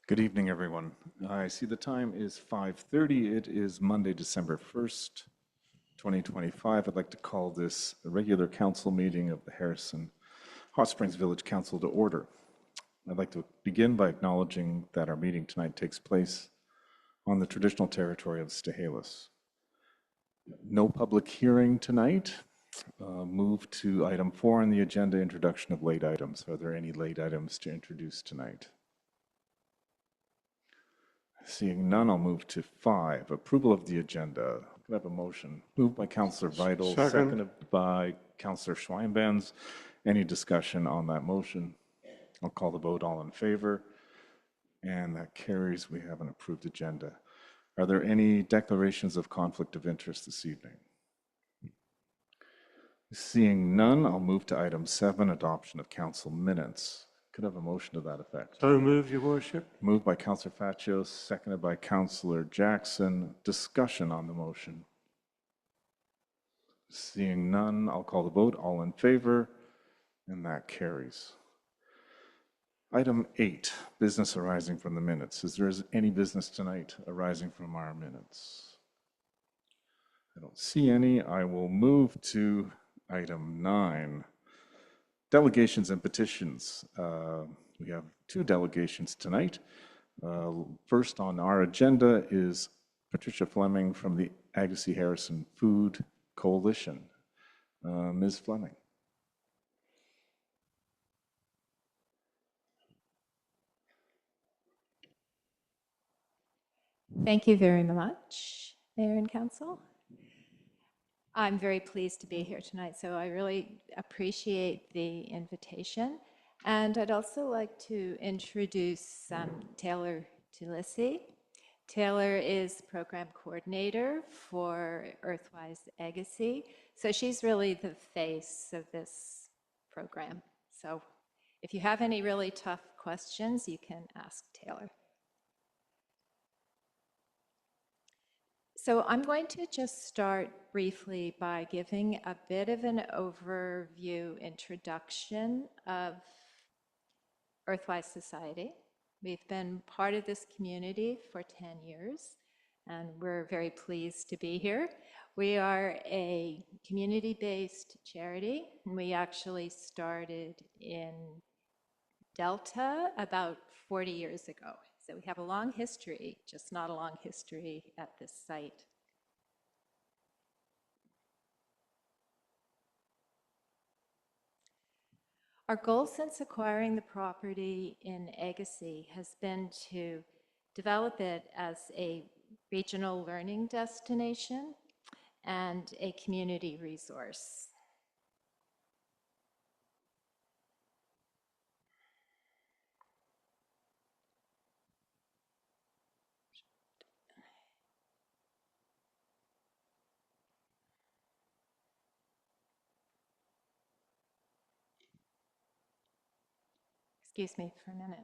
Good evening, everyone. I see the time is 5:30. It is Monday, December 1st, 2025. I'd like to call this a regular council meeting of the Harrison Hot Springs Village Council to order. I'd like to begin by acknowledging that our meeting tonight takes place on the traditional territory of the Stahelis. No public hearing tonight. Move to item 4 on the agenda, introduction of late items. Are there any late items to introduce tonight? Seeing none, I'll move to 5, approval of the agenda. Can I have a motion? Moved by Councillor Vital, Second. seconded by Councillor Schweinbanz. Any discussion on that motion? I'll call the vote. All in favor? And that carries. We have an approved agenda. Are there any declarations of conflict of interest this evening? Seeing none, I'll move to item 7, adoption of council minutes. Could I have a motion to that effect? So moved, Your Worship. Moved by Councillor Fatio, seconded by Councillor Jackson. Discussion on the motion. Seeing none, I'll call the vote. All in favor, and that carries. Item 8, business arising from the minutes. Is there any business tonight arising from our minutes? I don't see any. I will move to item 9, delegations and petitions. We have 2 delegations tonight. First on our agenda is Patricia Fleming from the Agassiz Harrison Food Coalition. Ms. Fleming. Thank you very much, Mayor and Council. I'm very pleased to be here tonight, so I really appreciate the invitation. And I'd also like to introduce Taylor Tulisi. Taylor is program coordinator for Earthwise Agassiz, so she's really the face of this program. So if you have any really tough questions, you can ask Taylor. So I'm going to just start briefly by giving a bit of an overview introduction of Earthwise Society. We've been part of this community for 10 years, and we're very pleased to be here. We are a community-based charity, and we actually started in Delta about 40 years ago. So we have a long history, just not a long history at this site. Our goal since acquiring the property in Agassiz has been to develop it as a regional learning destination and a community resource. Excuse me for a minute.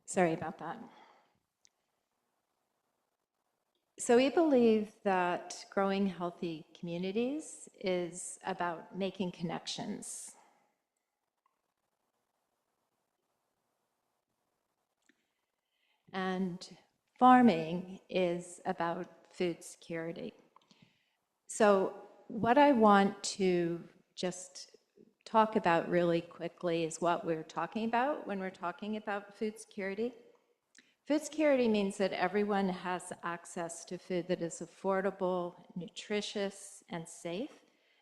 Sorry about that. So we believe that growing healthy communities is about making connections. And farming is about food security. So what I want to just talk about really quickly is what we're talking about when we're talking about food security. Food security means that everyone has access to food that is affordable, nutritious, and safe,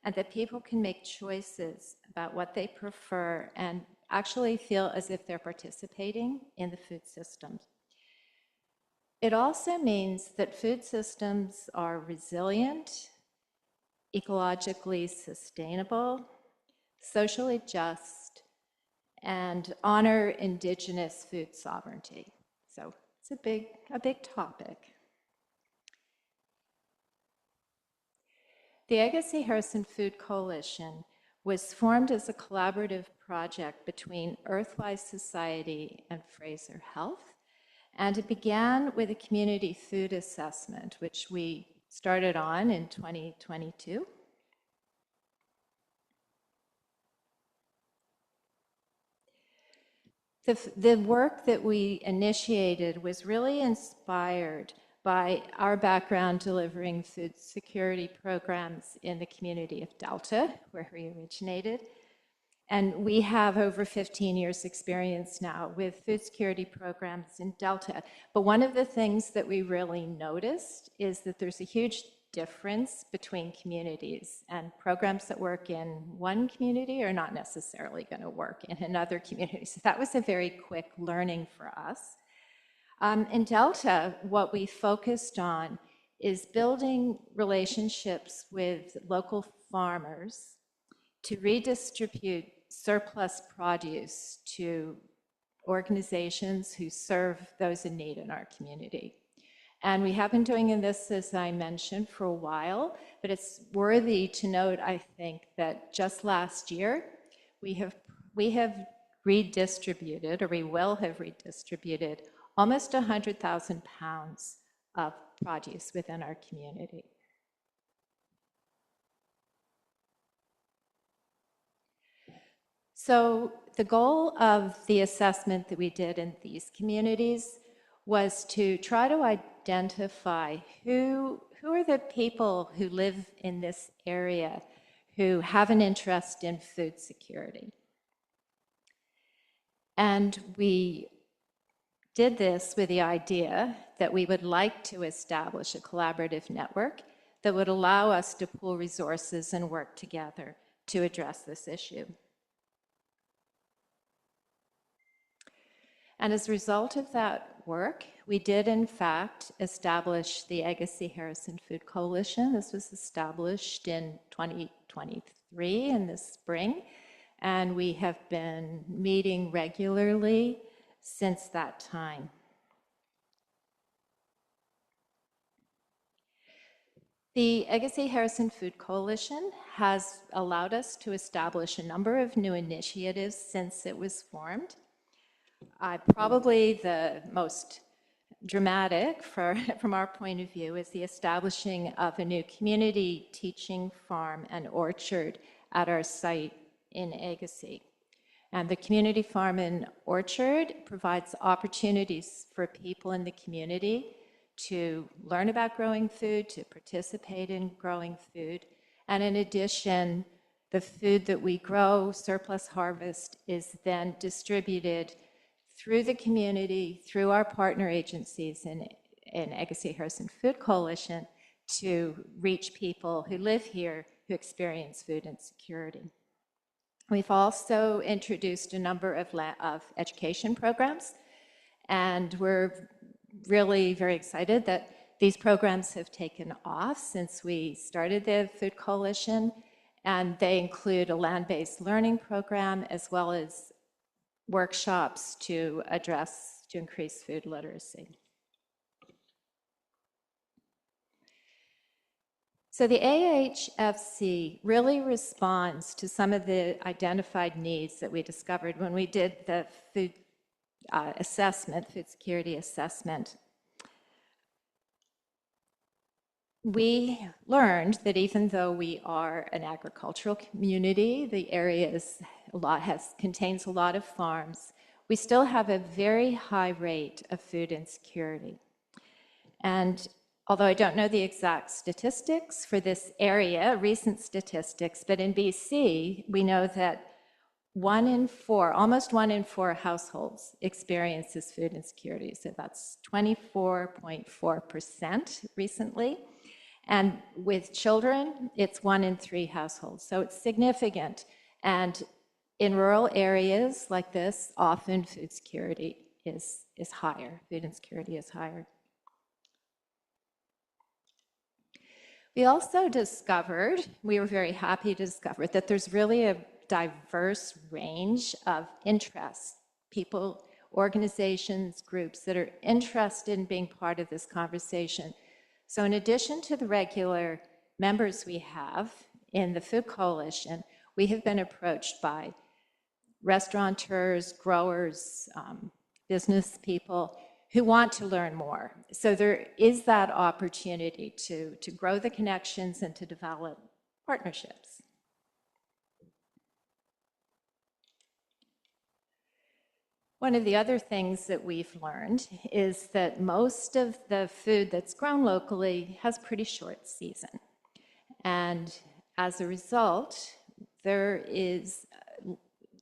and that people can make choices about what they prefer and actually feel as if they're participating in the food system. It also means that food systems are resilient, ecologically sustainable, socially just, and honor Indigenous food sovereignty. So it's a big topic. The Agassiz Harrison Food Coalition was formed as a collaborative project between Earthwise Society and Fraser Health. And it began with a community food assessment, which we started on in 2022. The work that we initiated was really inspired by our background delivering food security programs in the community of Delta, where we originated. And we have over 15 years experience now with food security programs in Delta. But one of the things that we really noticed is that there's a huge difference between communities, and programs that work in one community are not necessarily going to work in another community. So that was a very quick learning for us. In Delta, what we focused on is building relationships with local farmers to redistribute surplus produce to organizations who serve those in need in our community. And we have been doing this, as I mentioned, for a while, but it's worthy to note, I think, that just last year, we have redistributed, or we will have redistributed, almost 100,000 pounds of produce within our community. So the goal of the assessment that we did in these communities was to try to identify who are the people who live in this area who have an interest in food security. And we did this with the idea that we would like to establish a collaborative network that would allow us to pool resources and work together to address this issue. And as a result of that work, we did in fact establish the Agassiz Harrison Food Coalition. This was established in 2023 in the spring, and we have been meeting regularly since that time. The Agassiz Harrison Food Coalition has allowed us to establish a number of new initiatives since it was formed. Probably the most dramatic from our point of view is the establishing of a new community teaching farm and orchard at our site in Agassiz. And the community farm and orchard provides opportunities for people in the community to learn about growing food, to participate in growing food. And in addition, the food that we grow, surplus harvest, is then distributed through the community, through our partner agencies in Agassiz Harrison Food Coalition, to reach people who live here who experience food insecurity. We've also introduced a number of education programs, and we're really very excited that these programs have taken off since we started the Food Coalition, and they include a land-based learning program as well as workshops to increase food literacy. So the AHFC really responds to some of the identified needs that we discovered when we did the food security assessment. We learned that even though we are an agricultural community, the area contains a lot of farms, we still have a very high rate of food insecurity. And although I don't know the exact statistics for this area, recent statistics, but in BC, we know that almost 1 in 4 households experiences food insecurity. So that's 24.4% recently. And with children, it's 1 in 3 households. So it's significant. And in rural areas like this, often food security is higher. Food insecurity is higher. We also discovered, we were very happy to discover, that there's really a diverse range of interests, people, organizations, groups that are interested in being part of this conversation. So in addition to the regular members we have in the Food Coalition, we have been approached by restaurateurs, growers, business people who want to learn more. So there is that opportunity to grow the connections and to develop partnerships. One of the other things that we've learned is that most of the food that's grown locally has pretty short season. And as a result, there is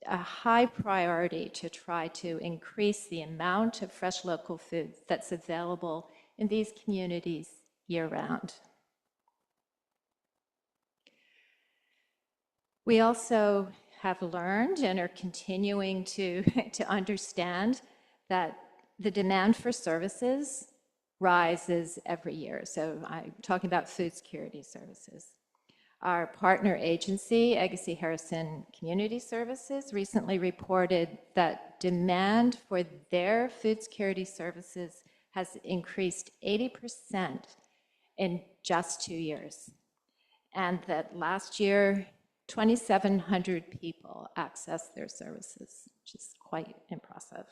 a high priority to try to increase the amount of fresh local food that's available in these communities year-round. We also have learned and are continuing to understand that the demand for services rises every year. So I'm talking about food security services. Our partner agency, Agassiz Harrison Community Services, recently reported that demand for their food security services has increased 80% in just 2 years. And that last year, 2,700 people accessed their services, which is quite impressive.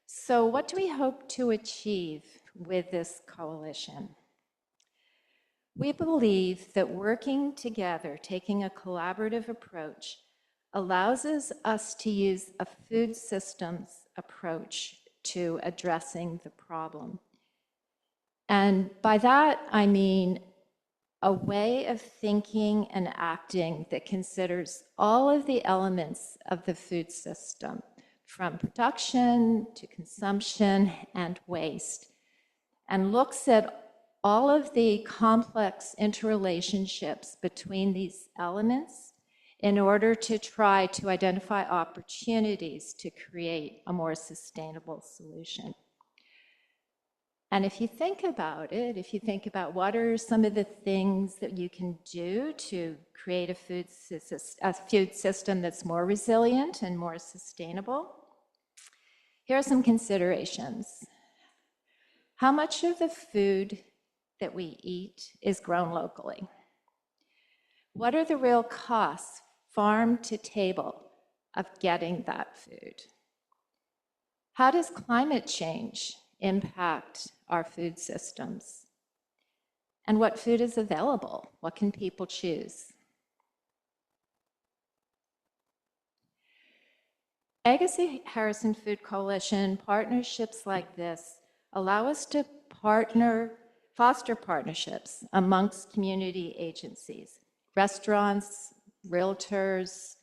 So what do we hope to achieve with this coalition? We believe that working together, taking a collaborative approach, allows us to use a food systems approach to addressing the problem. And by that, I mean a way of thinking and acting that considers all of the elements of the food system, from production to consumption and waste, and looks at all of the complex interrelationships between these elements in order to try to identify opportunities to create a more sustainable solution. And if you think about it, if you think about what are some of the things that you can do to create a food system that's more resilient and more sustainable, here are some considerations. How much of the food that we eat is grown locally? What are the real costs, farm to table, of getting that food? How does climate change impact our food systems? And what food is available? What can people choose? Agassiz Harrison Food Coalition partnerships like this allow us to foster partnerships amongst community agencies, restaurants, realtors,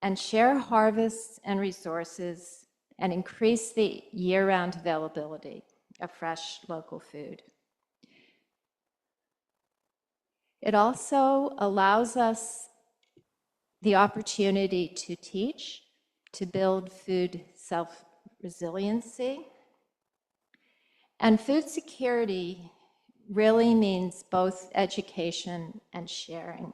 and share harvests and resources and increase the year-round availability of fresh local food. It also allows us the opportunity to teach, to build food self-resiliency. And food security really means both education and sharing.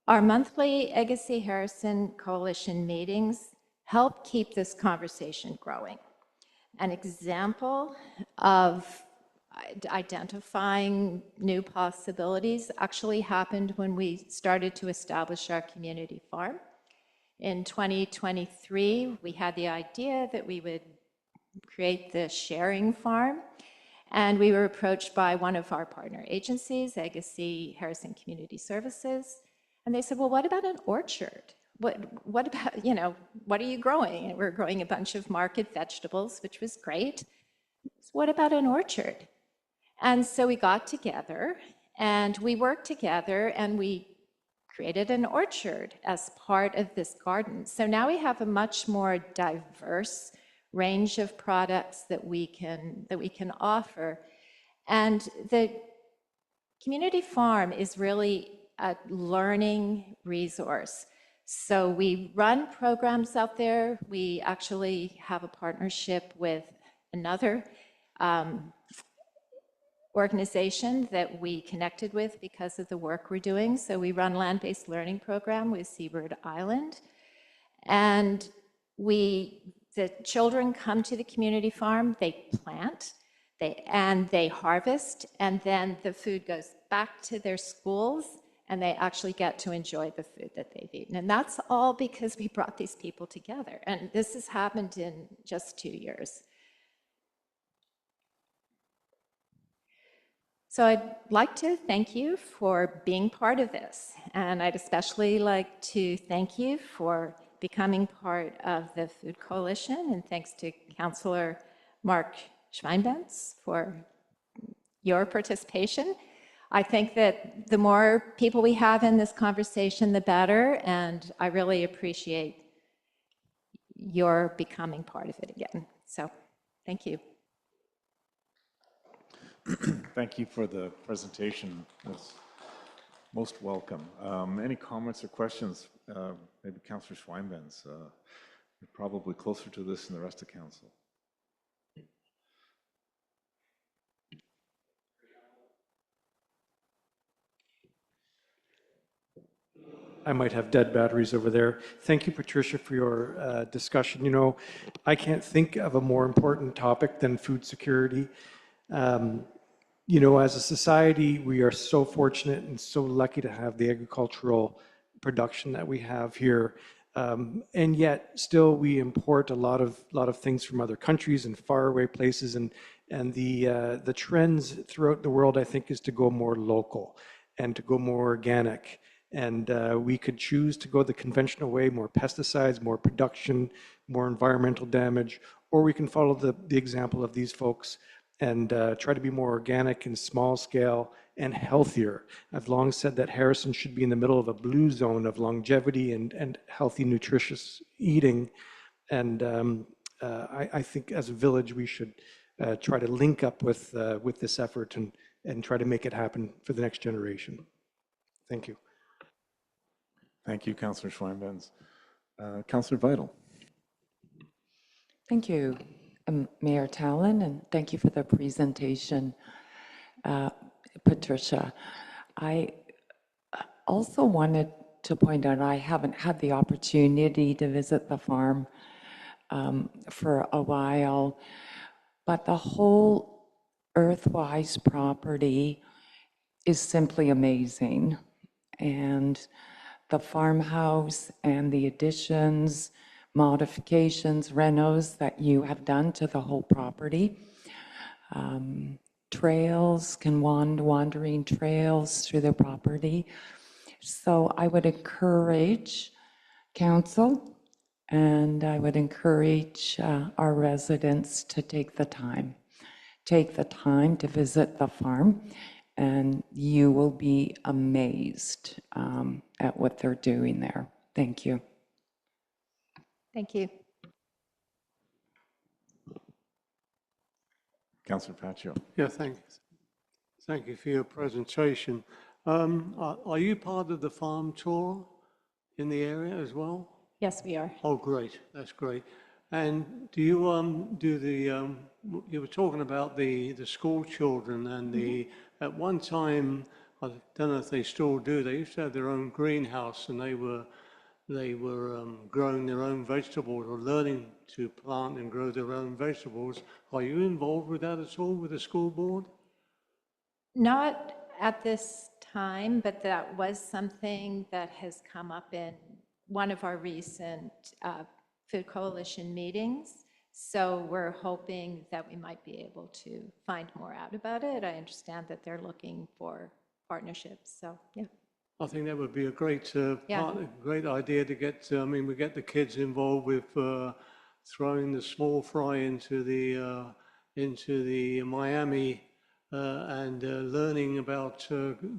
Our monthly Agassiz Harrison Coalition meetings help keep this conversation growing. An example of identifying new possibilities actually happened when we started to establish our community farm. In 2023, we had the idea that we would create the sharing farm, and we were approached by one of our partner agencies, Agassiz Harrison Community Services, and they said, well, what about an orchard? What about, what are you growing? And we're growing a bunch of market vegetables, which was great. So what about an orchard? And so we got together and we worked together and we created an orchard as part of this garden. So now we have a much more diverse range of products that we can offer. And the community farm is really a learning resource. So we run programs out there. We actually have a partnership with another organization that we connected with because of the work we're doing. So we run land-based learning program with Seabird Island. And the children come to the community farm, they plant, and they harvest, and then the food goes back to their schools, and they actually get to enjoy the food that they've eaten. And that's all because we brought these people together. And this has happened in just 2 years. So I'd like to thank you for being part of this. And I'd especially like to thank you for becoming part of the Food Coalition. And thanks to Councillor Mark Schweinbenz for your participation. I think that the more people we have in this conversation, the better. And I really appreciate your becoming part of it again. So thank you. Thank you for the presentation. It's most welcome. Any comments or questions? Maybe Councillor Schweinbenz. You're probably closer to this than the rest of council. I might have dead batteries over there. Thank you, Patricia, for your discussion. You know, I can't think of a more important topic than food security. You know, as a society, we are so fortunate and so lucky to have the agricultural production that we have here. And yet still we import a lot of things from other countries and faraway places. And the trends throughout the world, I think, is to go more local and to go more organic. And we could choose to go the conventional way, more pesticides, more production, more environmental damage, or we can follow the example of these folks and try to be more organic and small scale and healthier. I've long said that Harrison should be in the middle of a blue zone of longevity and healthy, nutritious eating. And I think as a village, we should try to link up with this effort and try to make it happen for the next generation. Thank you. Thank you, Councillor Schweinbenz. Councillor Vital. Thank you, Mayor Tallon, and thank you for the presentation, Patricia. I also wanted to point out I haven't had the opportunity to visit the farm for a while, but the whole Earthwise property is simply amazing. And the farmhouse and the additions, modifications, renos that you have done to the whole property. Trails, wandering trails through the property. So I would encourage council and I would encourage our residents to take the time to visit the farm, and you will be amazed at what they're doing there. Thank you. Thank you. Councillor Pacho. Yeah, thanks. Thank you for your presentation. Are you part of the farm tour in the area as well? Yes, we are. Oh, great. That's great. And do you do the, you were talking about the school children and the, at one time, I don't know if they still do, they used to have their own greenhouse and they were growing their own vegetables or learning to plant and grow their own vegetables. Are you involved with that at all with the school board? Not at this time, but that was something that has come up in one of our recent Food Coalition meetings. So we're hoping that we might be able to find more out about it. I understand that they're looking for partnerships, so yeah. I think that would be a great great idea to get, I mean, we get the kids involved with throwing the small fry into the Miami and learning about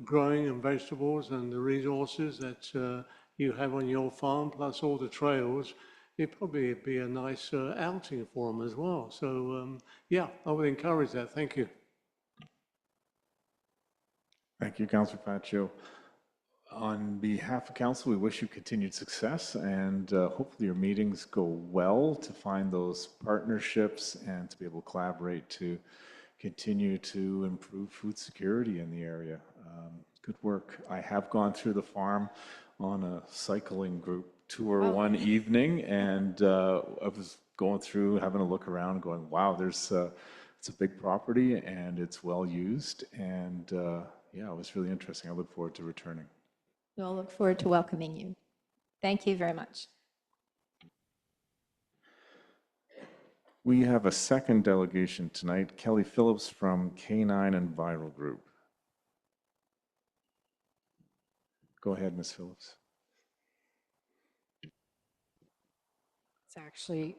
growing and vegetables and the resources that you have on your farm, plus all the trails. It'd probably be a nice outing for them as well. So yeah, I would encourage that. Thank you. Thank you, Councillor Pacho. On behalf of council, we wish you continued success and hopefully your meetings go well to find those partnerships and to be able to collaborate to continue to improve food security in the area. Good work. I have gone through the farm on a cycling group tour one evening, and I was going through, having a look around, going, wow, it's a big property and it's well used, and yeah, it was really interesting. I look forward to returning. We'll look forward to welcoming you. Thank you very much. We have a second delegation tonight, Kelly Phillips from K9 Enviro Group. Go ahead, Ms. Phillips.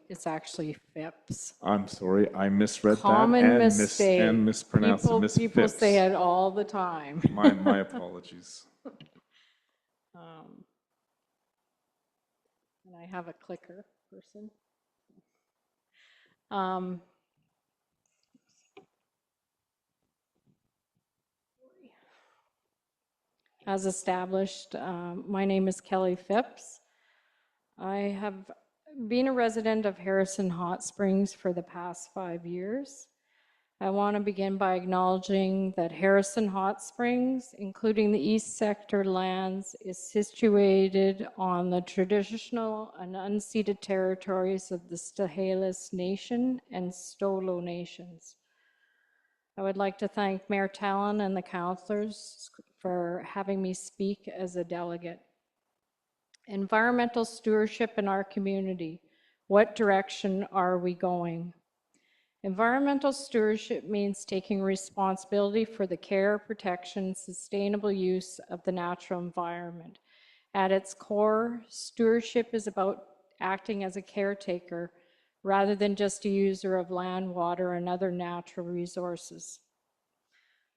It's actually Phipps. I'm sorry, I misread Common that mistake. and mispronounced it, Miss People Phipps. say it all the time. My apologies. And I have a clicker person. As established, my name is Kelly Phipps. I have been a resident of Harrison Hot Springs for the past 5 years. I want to begin by acknowledging that Harrison Hot Springs, including the East Sector lands, is situated on the traditional and unceded territories of the Stahelis Nation and Stolo Nations. I would like to thank Mayor Talon and the councillors for having me speak as a delegate. Environmental stewardship in our community. What direction are we going? Environmental stewardship means taking responsibility for the care, protection, sustainable use of the natural environment. At its core, stewardship is about acting as a caretaker rather than just a user of land, water, and other natural resources.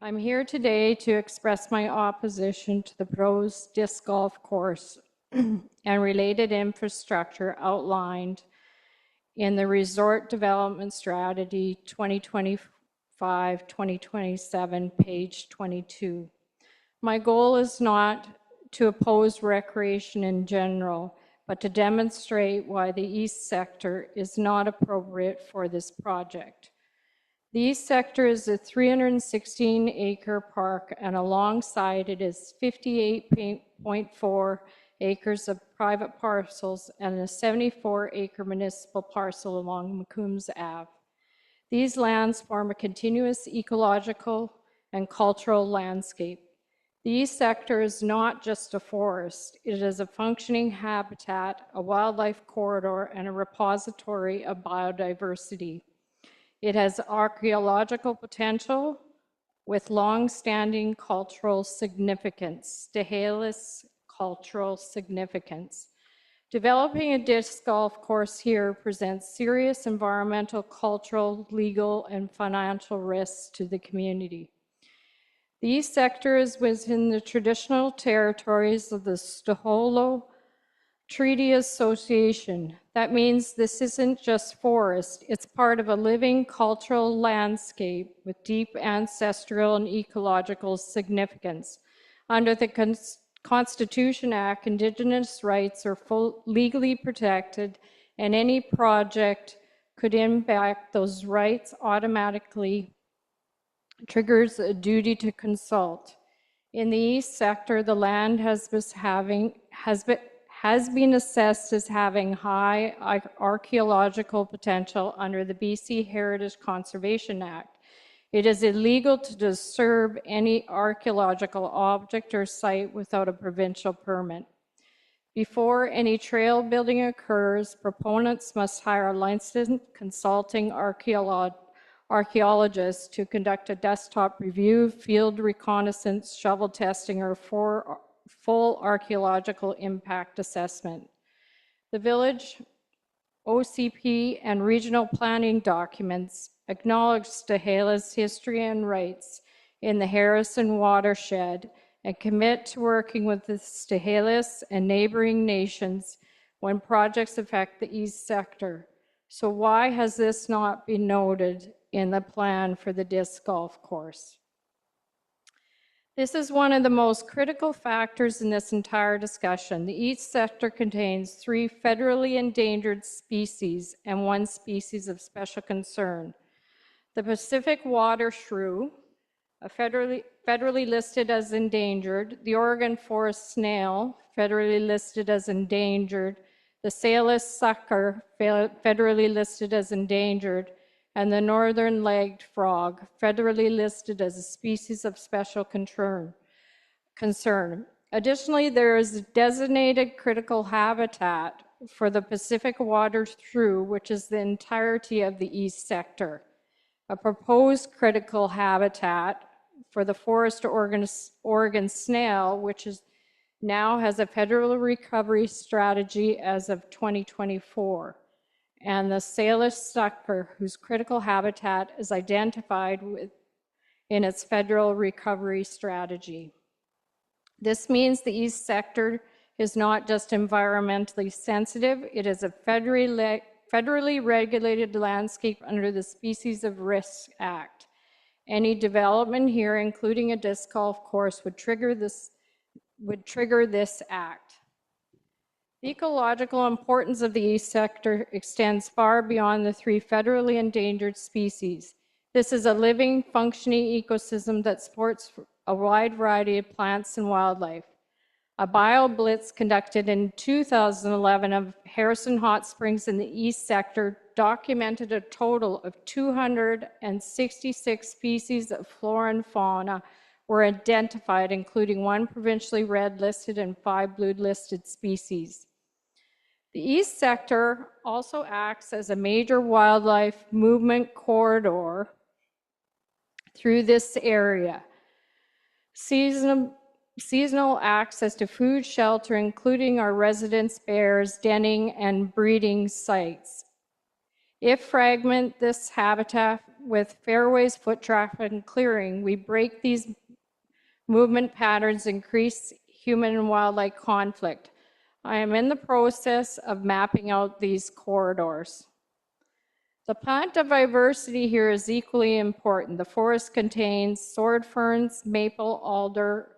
I'm here today to express my opposition to the proposed disc golf course and related infrastructure outlined in the Resort Development Strategy 2025-2027, page 22. My goal is not to oppose recreation in general, but to demonstrate why the East Sector is not appropriate for this project. The East Sector is a 316-acre park, and alongside it is 58.4 acres of private parcels and a 74-acre municipal parcel along McCombs Ave. These lands form a continuous ecological and cultural landscape. The East Sector is not just a forest. It is a functioning habitat, a wildlife corridor, and a repository of biodiversity. It has archaeological potential with long-standing cultural significance, Stahelis cultural significance. Developing a disc golf course here presents serious environmental, cultural, legal, and financial risks to the community. The East Sector is within the traditional territories of the Staholo Treaty Association. That means this isn't just forest, it's part of a living cultural landscape with deep ancestral and ecological significance. Under the Constitution Act, Indigenous rights are legally protected, and any project could impact those rights automatically triggers a duty to consult. In the East Sector, the land has been assessed as having high archaeological potential under the BC Heritage Conservation Act. It is illegal to disturb any archaeological object or site without a provincial permit. Before any trail building occurs, proponents must hire a licensed consulting archaeologists to conduct a desktop review, field reconnaissance, shovel testing, or full archaeological impact assessment. The village, OCP, and regional planning documents acknowledge Stahelis' history and rights in the Harrison watershed and commit to working with the Stahelis and neighboring nations when projects affect the East Sector. So why has this not been noted in the plan for the disc golf course? This is one of the most critical factors in this entire discussion. The East Sector contains 3 federally endangered species and 1 species of special concern. The Pacific water shrew, a federally listed as endangered, the Oregon forest snail, federally listed as endangered, the Salus sucker, federally listed as endangered, and the northern legged frog, federally listed as a species of special concern. Additionally, there is designated critical habitat for the Pacific Water Shrew, which is the entirety of the east sector. A proposed critical habitat for the forest Oregon snail, which now has a federal recovery strategy as of 2024, and the Salus sucker, whose critical habitat is identified in its federal recovery strategy. This means the east sector is not just environmentally sensitive, it is a federally regulated landscape under the Species of Risk Act. Any development here, including a disc golf course, would trigger this act. The ecological importance of the east sector extends far beyond the 3 federally endangered species. This is a living, functioning ecosystem that supports a wide variety of plants and wildlife. A BioBlitz conducted in 2011 of Harrison Hot Springs in the east sector documented a total of 266 species of flora and fauna were identified, including 1 provincially red listed and 5 blue listed species. The east sector also acts as a major wildlife movement corridor through this area. Seasonal access to food, shelter, including our residents' bears, denning, and breeding sites. If fragment this habitat with fairways, foot traffic, and clearing, we break these movement patterns, increase human and wildlife conflict. I am in the process of mapping out these corridors. The plant diversity here is equally important. The forest contains sword ferns, maple, alder,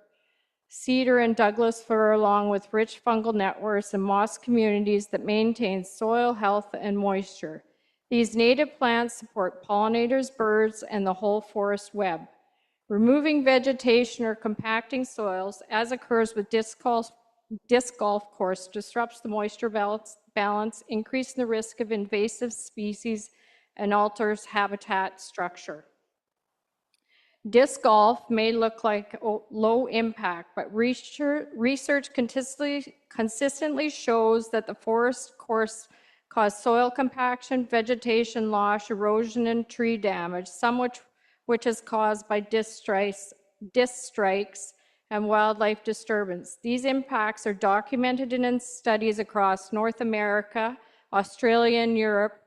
cedar, and Douglas fir, along with rich fungal networks and moss communities that maintain soil health and moisture. These native plants support pollinators, birds, and the whole forest web. Removing vegetation or compacting soils, as occurs with disc golf course, disrupts the moisture balance, increasing the risk of invasive species, and alters habitat structure. Disc golf may look like low impact, but research consistently shows that the forest course cause soil compaction, vegetation loss, erosion, and tree damage, some which is caused by disc strikes and wildlife disturbance. These impacts are documented in studies across North America, Australia, and Europe.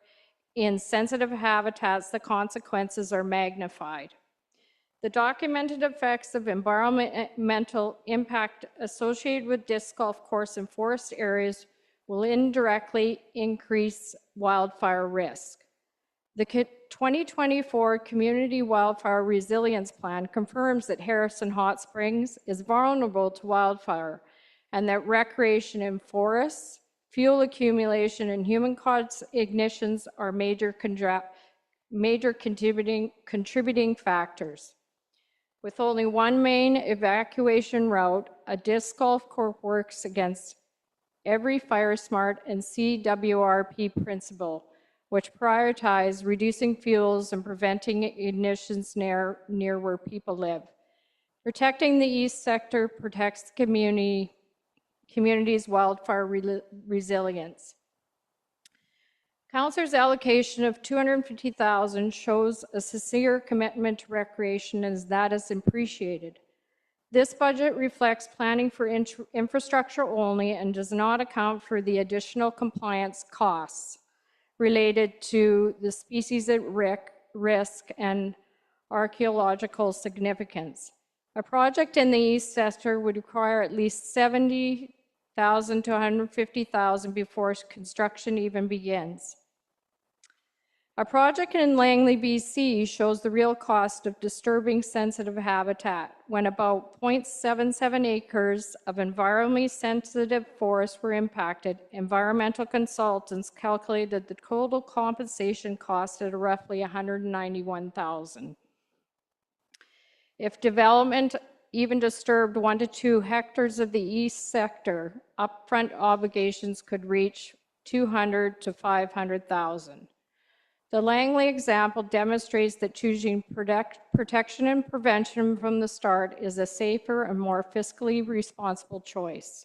In sensitive habitats, the consequences are magnified. The documented effects of environmental impact associated with disc golf course in forest areas will indirectly increase wildfire risk. The 2024 Community Wildfire Resilience Plan confirms that Harrison Hot Springs is vulnerable to wildfire and that recreation in forests, fuel accumulation, and human-caused ignitions are major contributing factors. With only 1 main evacuation route, a disc golf course works against every fire smart and CWRP principle, which prioritize reducing fuels and preventing ignitions near where people live. Protecting the east sector protects the community's wildfire resilience. Councilor's allocation of $250,000 shows a sincere commitment to recreation, and that is appreciated. This budget reflects planning for infrastructure only and does not account for the additional compliance costs related to the species at risk and archaeological significance. A project in the east sector would require at least $70,000 to $150,000 before construction even begins. A project in Langley, BC shows the real cost of disturbing sensitive habitat when about 0.77 acres of environmentally sensitive forests were impacted. Environmental consultants calculated the total compensation cost at roughly $191,000. If development even disturbed 1 to 2 hectares of the east sector, upfront obligations could reach 200 to 500,000. The Langley example demonstrates that choosing protection and prevention from the start is a safer and more fiscally responsible choice.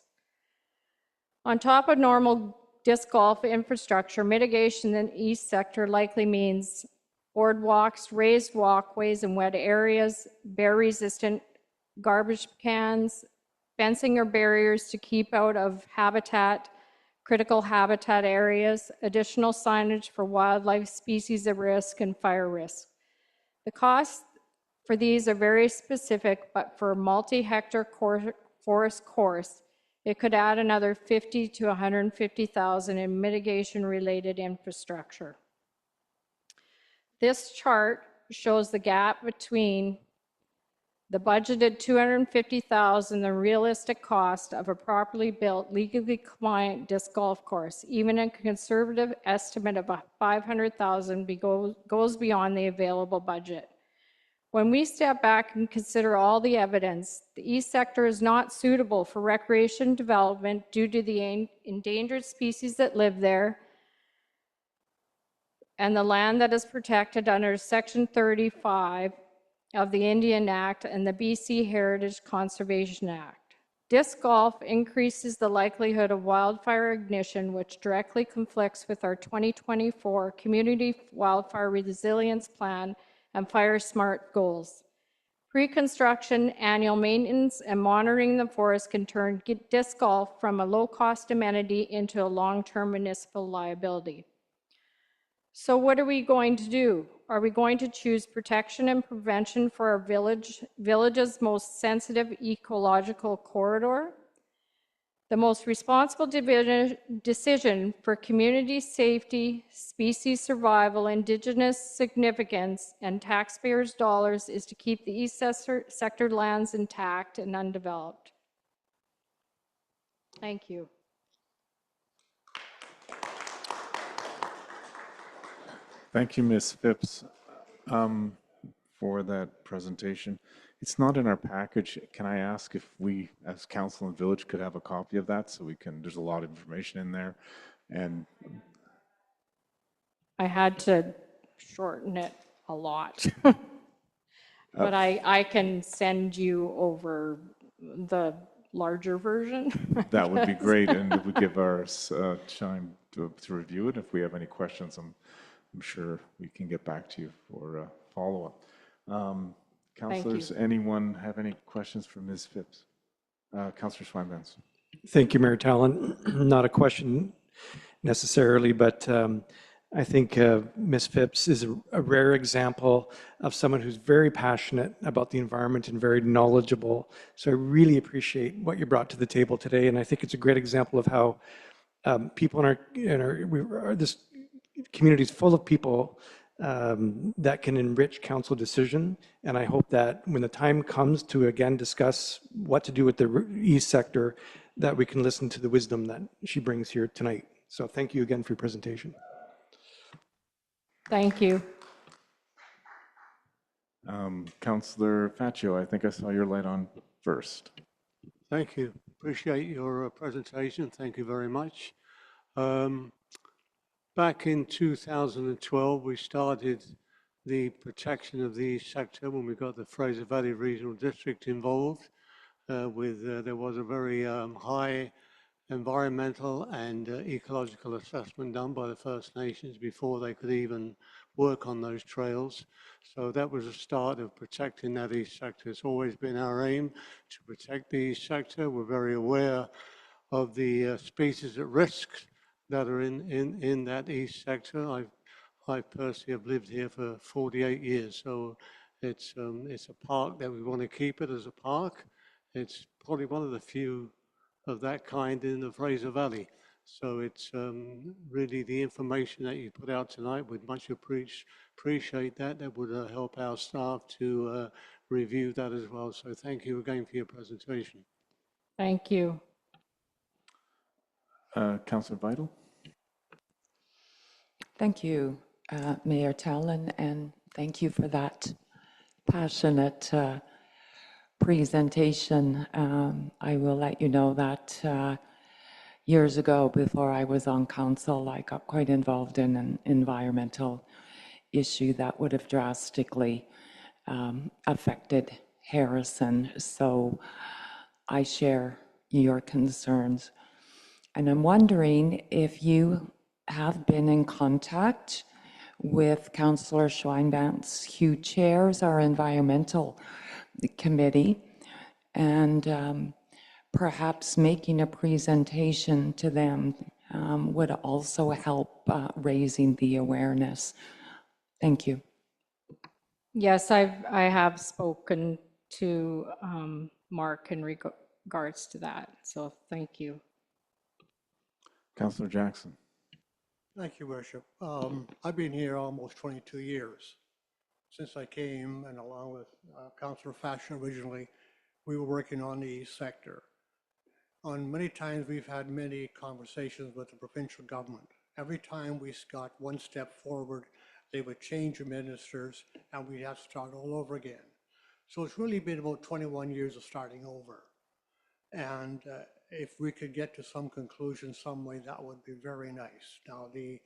On top of normal disc golf infrastructure, mitigation in the east sector likely means boardwalks, raised walkways in wet areas, bear-resistant garbage cans, fencing or barriers to keep out of critical habitat areas, additional signage for wildlife species at risk, and fire risk. The costs for these are very specific, but for a multi-hectare forest course, it could add another 50 to 150,000 in mitigation-related infrastructure. This chart shows the gap between the budgeted 250,000, the realistic cost of a properly built, legally compliant disc golf course. Even a conservative estimate of 500,000 goes beyond the available budget. When we step back and consider all the evidence, the east sector is not suitable for recreation development due to the endangered species that live there, and the land that is protected under Section 35 of the Indian Act and the BC Heritage Conservation Act. Disc golf increases the likelihood of wildfire ignition, which directly conflicts with our 2024 Community Wildfire Resilience Plan and Fire Smart goals. Pre-construction, annual maintenance, and monitoring the forest can turn disc golf from a low-cost amenity into a long-term municipal liability. So what are we going to do? Are we going to choose protection and prevention for our village's most sensitive ecological corridor? The most responsible decision for community safety, species survival, Indigenous significance, and taxpayers' dollars is to keep the east sector lands intact and undeveloped. Thank you. Thank you, Ms. Phipps, for that presentation. It's not in our package. Can I ask if we, as council and village, could have a copy of that so we can, there's a lot of information in there. And I had to shorten it a lot. But I can send you over the larger version. that would be great, and it would give us time to review it. If we have any questions, I'm sure we can get back to you for follow-up. Councillors, anyone have any questions for Ms. Phipps? Councillor Swinburne. Thank you, Mayor Tallon. Not a question necessarily, but I think Ms. Phipps is a rare example of someone who's very passionate about the environment and very knowledgeable. So I really appreciate what you brought to the table today, and I think it's a great example of how people this community is full of people that can enrich council decision. And I hope that when the time comes to again discuss what to do with the east sector, that we can listen to the wisdom that she brings here tonight. So thank you again for your presentation. Thank you. Councillor Faccio, I think I saw your light on first. Thank you. Appreciate your presentation. Thank you very much. Back in 2012, we started the protection of the east sector when we got the Fraser Valley Regional District involved. There was a very high environmental and ecological assessment done by the First Nations before they could even work on those trails. So that was the start of protecting that east sector. It's always been our aim to protect the east sector. We're very aware of the species at risk that are in that east sector. I personally have lived here for 48 years, so it's a park that we want to keep it as a park. It's probably one of the few of that kind in the Fraser Valley. So it's really the information that you put out tonight, we'd much appreciate that. That would help our staff to review that as well. So thank you again for your presentation. Thank you. Councillor Vital. Thank you, Mayor Tallon, and thank you for that passionate presentation. I will let you know that years ago, before I was on council, I got quite involved in an environmental issue that would have drastically affected Harrison. So I share your concerns. And I'm wondering if you have been in contact with Councillor Schweinbantz, who chairs our environmental committee, and perhaps making a presentation to them would also help raising the awareness. Thank you. Yes, I have spoken to Mark in regards to that, so thank you. Councillor Jackson. Thank you, Worship. I've been here almost 22 years. Since I came, and along with Councillor Fashion originally, we were working on the East sector. On many times, we've had many conversations with the provincial government. Every time we got one step forward, they would change the ministers, and we'd have to start all over again. So it's really been about 21 years of starting over. And if we could get to some conclusion some way, that would be very nice. Now, the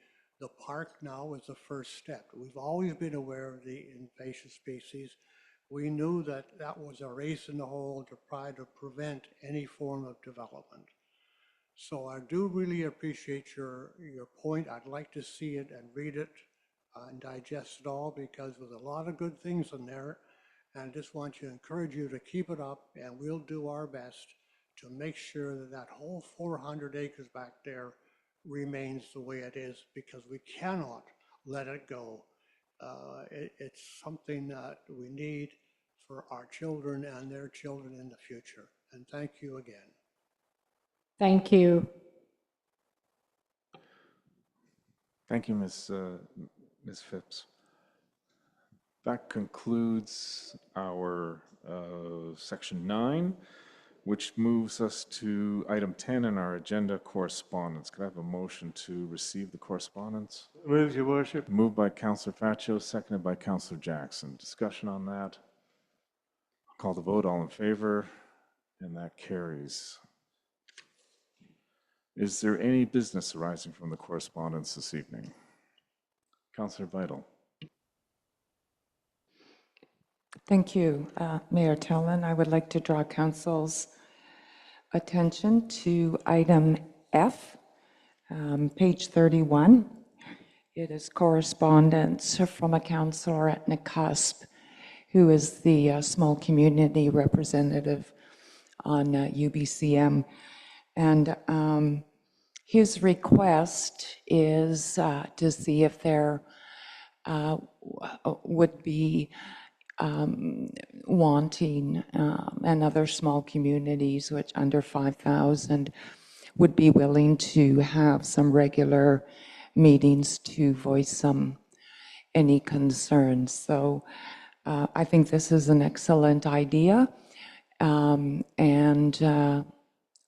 park now is the first step. We've always been aware of the invasive species. We knew that that was a race in the hole to try to prevent any form of development. So I do really appreciate your point. I'd like to see it and read it and digest it all, because there's a lot of good things in there. And I just want to encourage you to keep it up, and we'll do our best to make sure that that whole 400 acres back there remains the way it is, because we cannot let it go. It's something that we need for our children and their children in the future. And thank you again. Thank you. Thank you, Ms. Phipps. That concludes our section 9, which moves us to item 10 in our agenda, correspondence. Could I have a motion to receive the correspondence? Move, Your Worship. Moved by Councillor Faccio, seconded by Councillor Jackson. Discussion on that? I'll call the vote. All in favor? And that carries. Is there any business arising from the correspondence this evening? Councillor Vital. Thank you, Mayor Tallon. I would like to draw Council's attention to item F, page 31. It is correspondence from a councillor at Nakusp, who is the small community representative on UBCM. And his request is to see if there would be wanting and other small communities, which under 5,000, would be willing to have some regular meetings to voice any concerns. So I think this is an excellent idea. And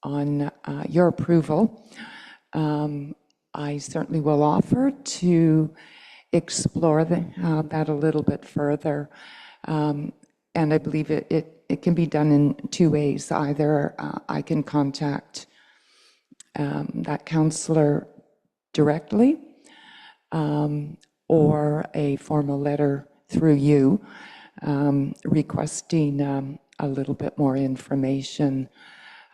on your approval, I certainly will offer to explore that a little bit further. And I believe it can be done in two ways. Either I can contact that councillor directly, or a formal letter through you requesting a little bit more information.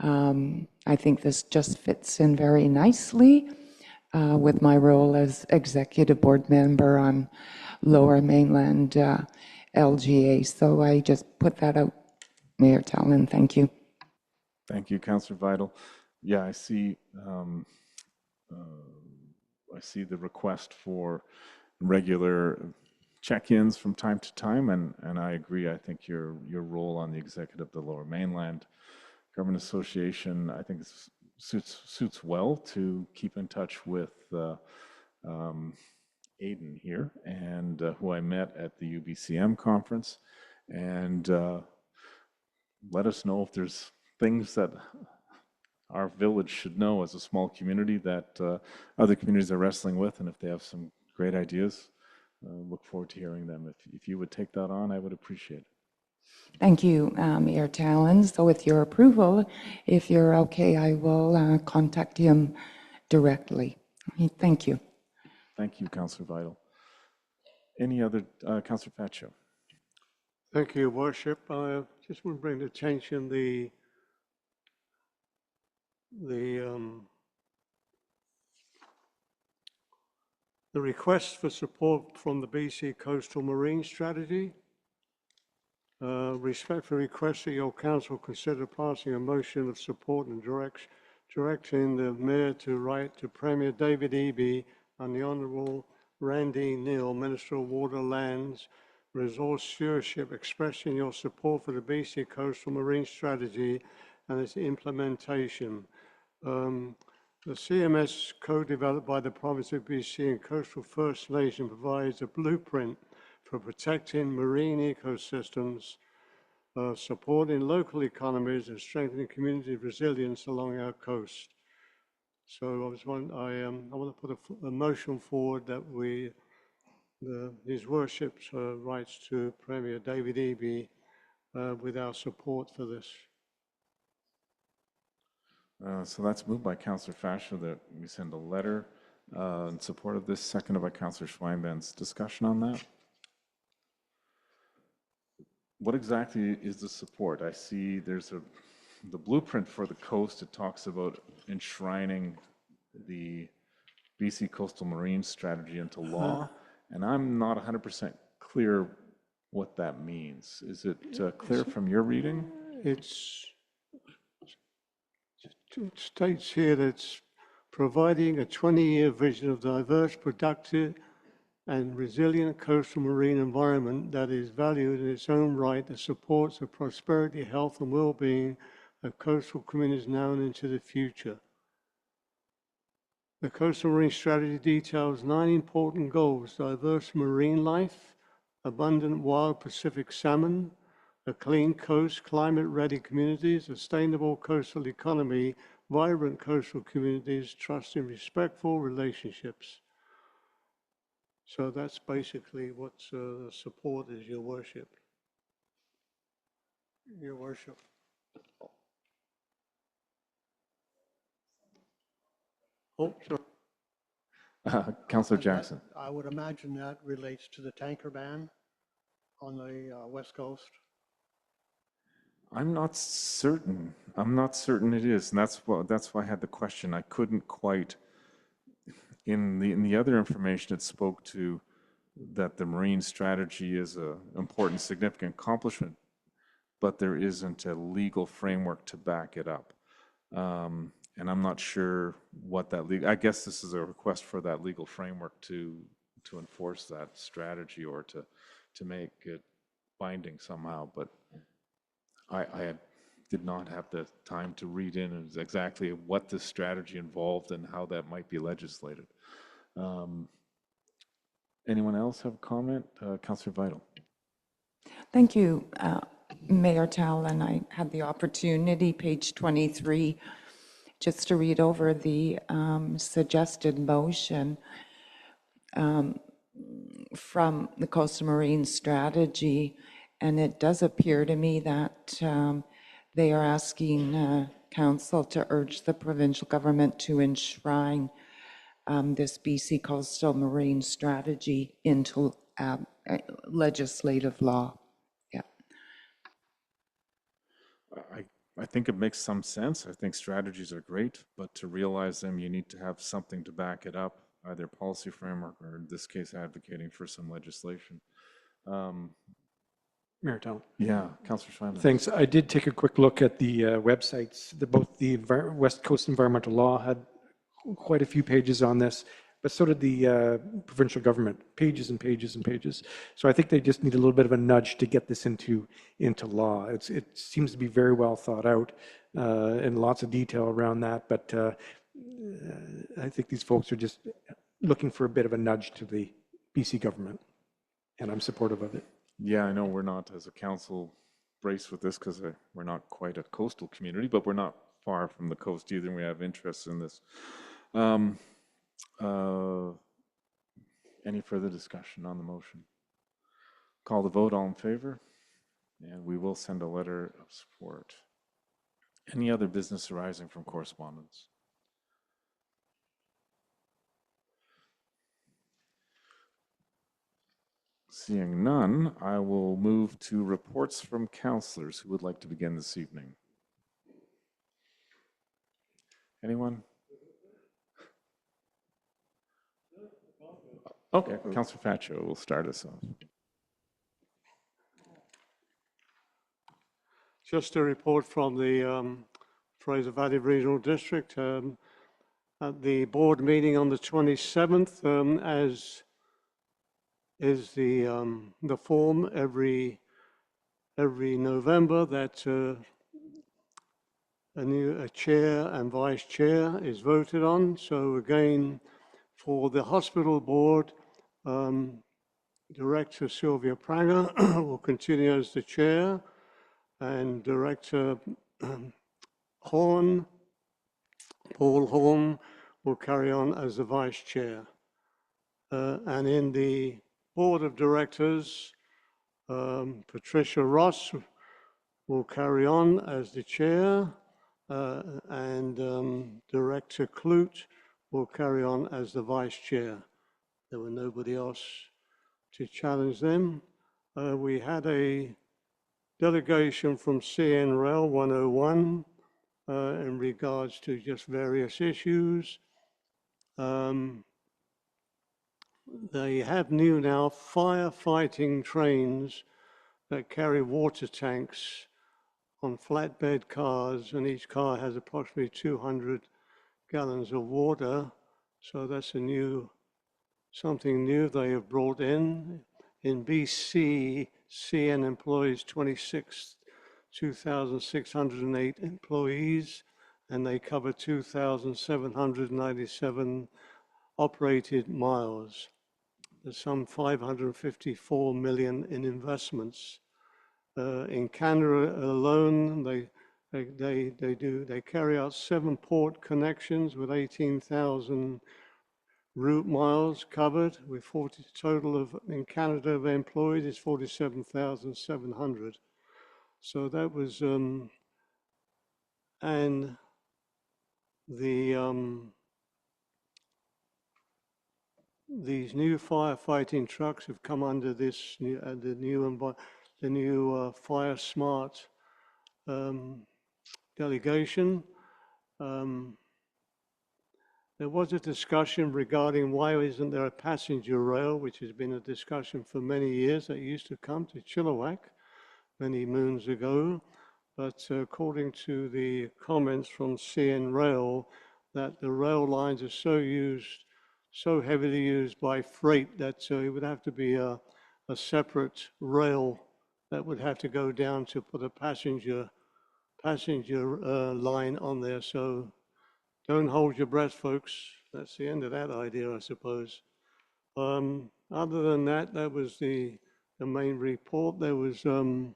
I think this just fits in very nicely with my role as executive board member on Lower Mainland LGA. So I just put that out, Mayor Tallon. Thank you. Thank you, Councillor Vital. Yeah, I see the request for regular check-ins from time to time, and I agree. I think your role on the executive of the Lower Mainland Government Association, I think suits well to keep in touch with Aidan here, and who I met at the UBCM conference, and let us know if there's things that our village should know as a small community that other communities are wrestling with, and if they have some great ideas, look forward to hearing them. If you would take that on, I would appreciate it. Thank you, Mayor Talon. So with your approval, if you're okay, I will contact him directly. Thank you. Thank you, Councillor Vital. Any other, Councillor Pacho? Thank you, Worship. I just want to bring to attention the request for support from the BC Coastal Marine Strategy. Respectfully request that your council consider passing a motion of support and directing the mayor to write to Premier David Eby and the Honourable Randy Neil, Minister of Water, Lands, Resource Stewardship, expressing your support for the BC Coastal Marine Strategy and its implementation. The CMS co-developed by the province of BC and Coastal First Nation provides a blueprint for protecting marine ecosystems, supporting local economies and strengthening community resilience along our coast. So I want to put a motion forward that His Worship's writes to Premier David Eby with our support for this. So that's moved by Councillor Fascia that we send a letter in support of this, seconded by Councillor Schweinband's discussion on that. What exactly is the support? I see there's the blueprint for the coast. It talks about enshrining the BC Coastal Marine Strategy into law, and I'm not 100% clear what that means. Is it clear from your reading? It states here that it's providing a 20-year vision of diverse, productive, and resilient coastal marine environment that is valued in its own right, that supports the prosperity, health, and well-being of coastal communities now and into the future. The Coastal Marine Strategy details 9 important goals: diverse marine life, abundant wild Pacific salmon, a clean coast, climate-ready communities, sustainable coastal economy, vibrant coastal communities, trust and respectful relationships. So that's basically what the support is, Your Worship. Your worship. Oh, sorry. Councillor Jackson. I would imagine that relates to the tanker ban on the west coast. I'm not certain. I'm not certain it is, and that's why I had the question. I couldn't quite. In the other information, it spoke to that the marine strategy is an important, significant accomplishment, but there isn't a legal framework to back it up. And I'm not sure what that legal. I guess this is a request for that legal framework to enforce that strategy or to make it binding somehow. But I did not have the time to read in exactly what this strategy involved and how that might be legislated. Anyone else have a comment? Councillor Vital. Thank you, Mayor Talon. I had the opportunity, page 23, just to read over the suggested motion from the Coastal Marine Strategy, and it does appear to me that they are asking Council to urge the provincial government to enshrine this BC Coastal Marine Strategy into legislative law. Yeah. I think it makes some sense. I think strategies are great, but to realize them, you need to have something to back it up, either policy framework or, in this case, advocating for some legislation. Mayor Talon. Yeah, Councillor Schweinman. Thanks. I did take a quick look at the websites. Both the West Coast Environmental Law had quite a few pages on this, but so did the provincial government, pages and pages and pages. So I think they just need a little bit of a nudge to get this into law. It seems to be very well thought out and lots of detail around that, but I think these folks are just looking for a bit of a nudge to the BC government, and I'm supportive of it. Yeah, I know we're not, as a council, braced with this because we're not quite a coastal community, but we're not far from the coast either, and we have interests in this. Any further discussion on the motion? Call the vote. All in favor? and we will send a letter of support. Any other business arising from correspondence? Seeing none, I will move to reports from councillors who would like to begin this evening. Anyone? Okay, Councillor Faccio will start us off. Just a report from the Fraser Valley Regional District. At the board meeting on the 27th, as is the form every November, that a chair and vice chair is voted on. So again, for the hospital board, Director Sylvia Pranger will continue as the chair, and Director Paul Horn, will carry on as the vice chair. And in the board of directors, Patricia Ross will carry on as the chair, and Director Clute will carry on as the vice chair. There were nobody else to challenge them. We had a delegation from CNREL 101 in regards to just various issues. They have new now firefighting trains that carry water tanks on flatbed cars, and each car has approximately 200 gallons of water. So that's something new they have brought in. In BC, CN employs 2,608 employees, and they cover 2,797 operated miles. There's some 554 million in investments. In Canada alone, they carry out 7 port connections with 18,000 route miles covered, with 40 total of in Canada of employed is 47,700. So that was and these new firefighting trucks have come under this the new Fire Smart delegation. There was a discussion regarding why isn't there a passenger rail, which has been a discussion for many years, that used to come to Chilliwack many moons ago. But according to the comments from CN Rail, that the rail lines are so heavily used by freight that it would have to be a separate rail that would have to go down to put a passenger line on there. So don't hold your breath, folks. That's the end of that idea, I suppose. Other than that, that was the main report. There's been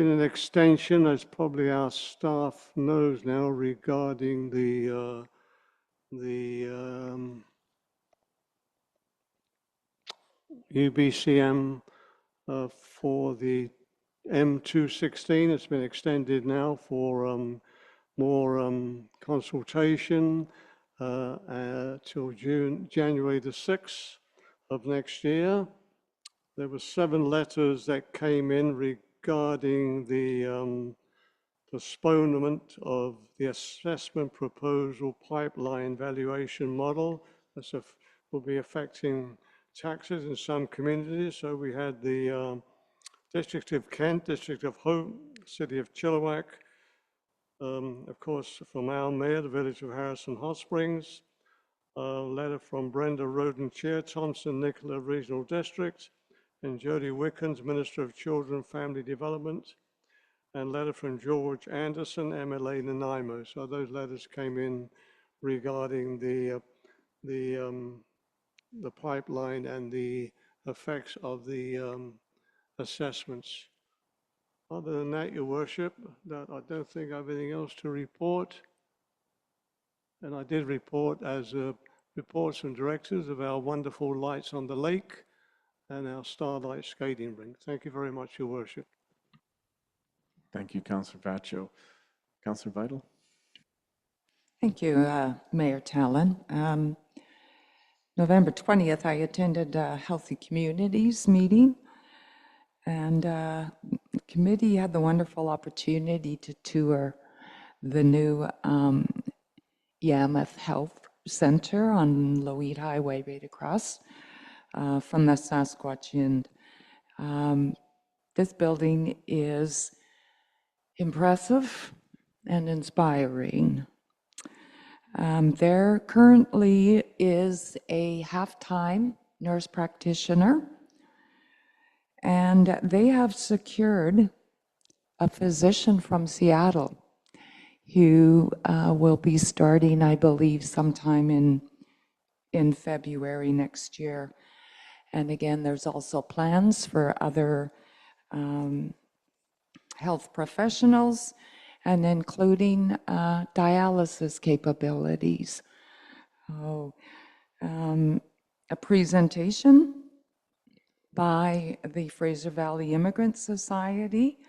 an extension, as probably our staff knows now, regarding the UBCM for the M216. It's been extended now for more consultation till January the 6th of next year. There were 7 letters that came in regarding the postponement of the assessment proposal pipeline valuation model. That will be affecting taxes in some communities. So we had the District of Kent, District of Hope, City of Chilliwack, of course, from our mayor, the village of Harrison Hot Springs, a letter from Brenda Roden Chair, Thompson Nicola Regional District, and Jody Wickens, Minister of Children and Family Development, and letter from George Anderson, MLA Nanaimo. So those letters came in regarding the pipeline and the effects of the assessments. Other than that, Your Worship, I don't think I have anything else to report. And I did report as reports from directors of our wonderful lights on the lake. and our Starlight skating rink. Thank you very much, Your Worship. Thank you, Councillor Vacho. Councillor Vital? Thank you, Mayor Talon. November 20th, I attended a Healthy Communities meeting, and the committee had the wonderful opportunity to tour the new Yamath Health Center on Loweed Highway right across from the Saskatchewan. This building is impressive and inspiring. There currently is a half-time nurse practitioner, and they have secured a physician from Seattle who will be starting, I believe, sometime in February next year. And again, there's also plans for other health professionals, and including dialysis capabilities. Oh, a presentation by the Fraser Valley Immigrant Society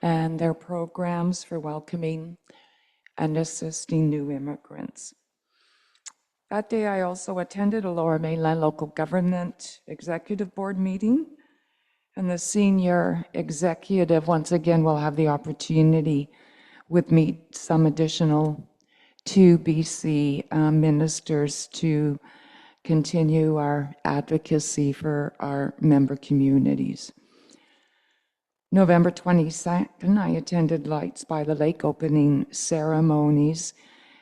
and their programs for welcoming and assisting new immigrants. That day, I also attended a Lower Mainland Local Government Executive Board meeting, and the senior executive, once again, will have the opportunity with me, some additional 2 BC ministers to continue our advocacy for our member communities. November 22nd, I attended Lights by the Lake opening ceremonies,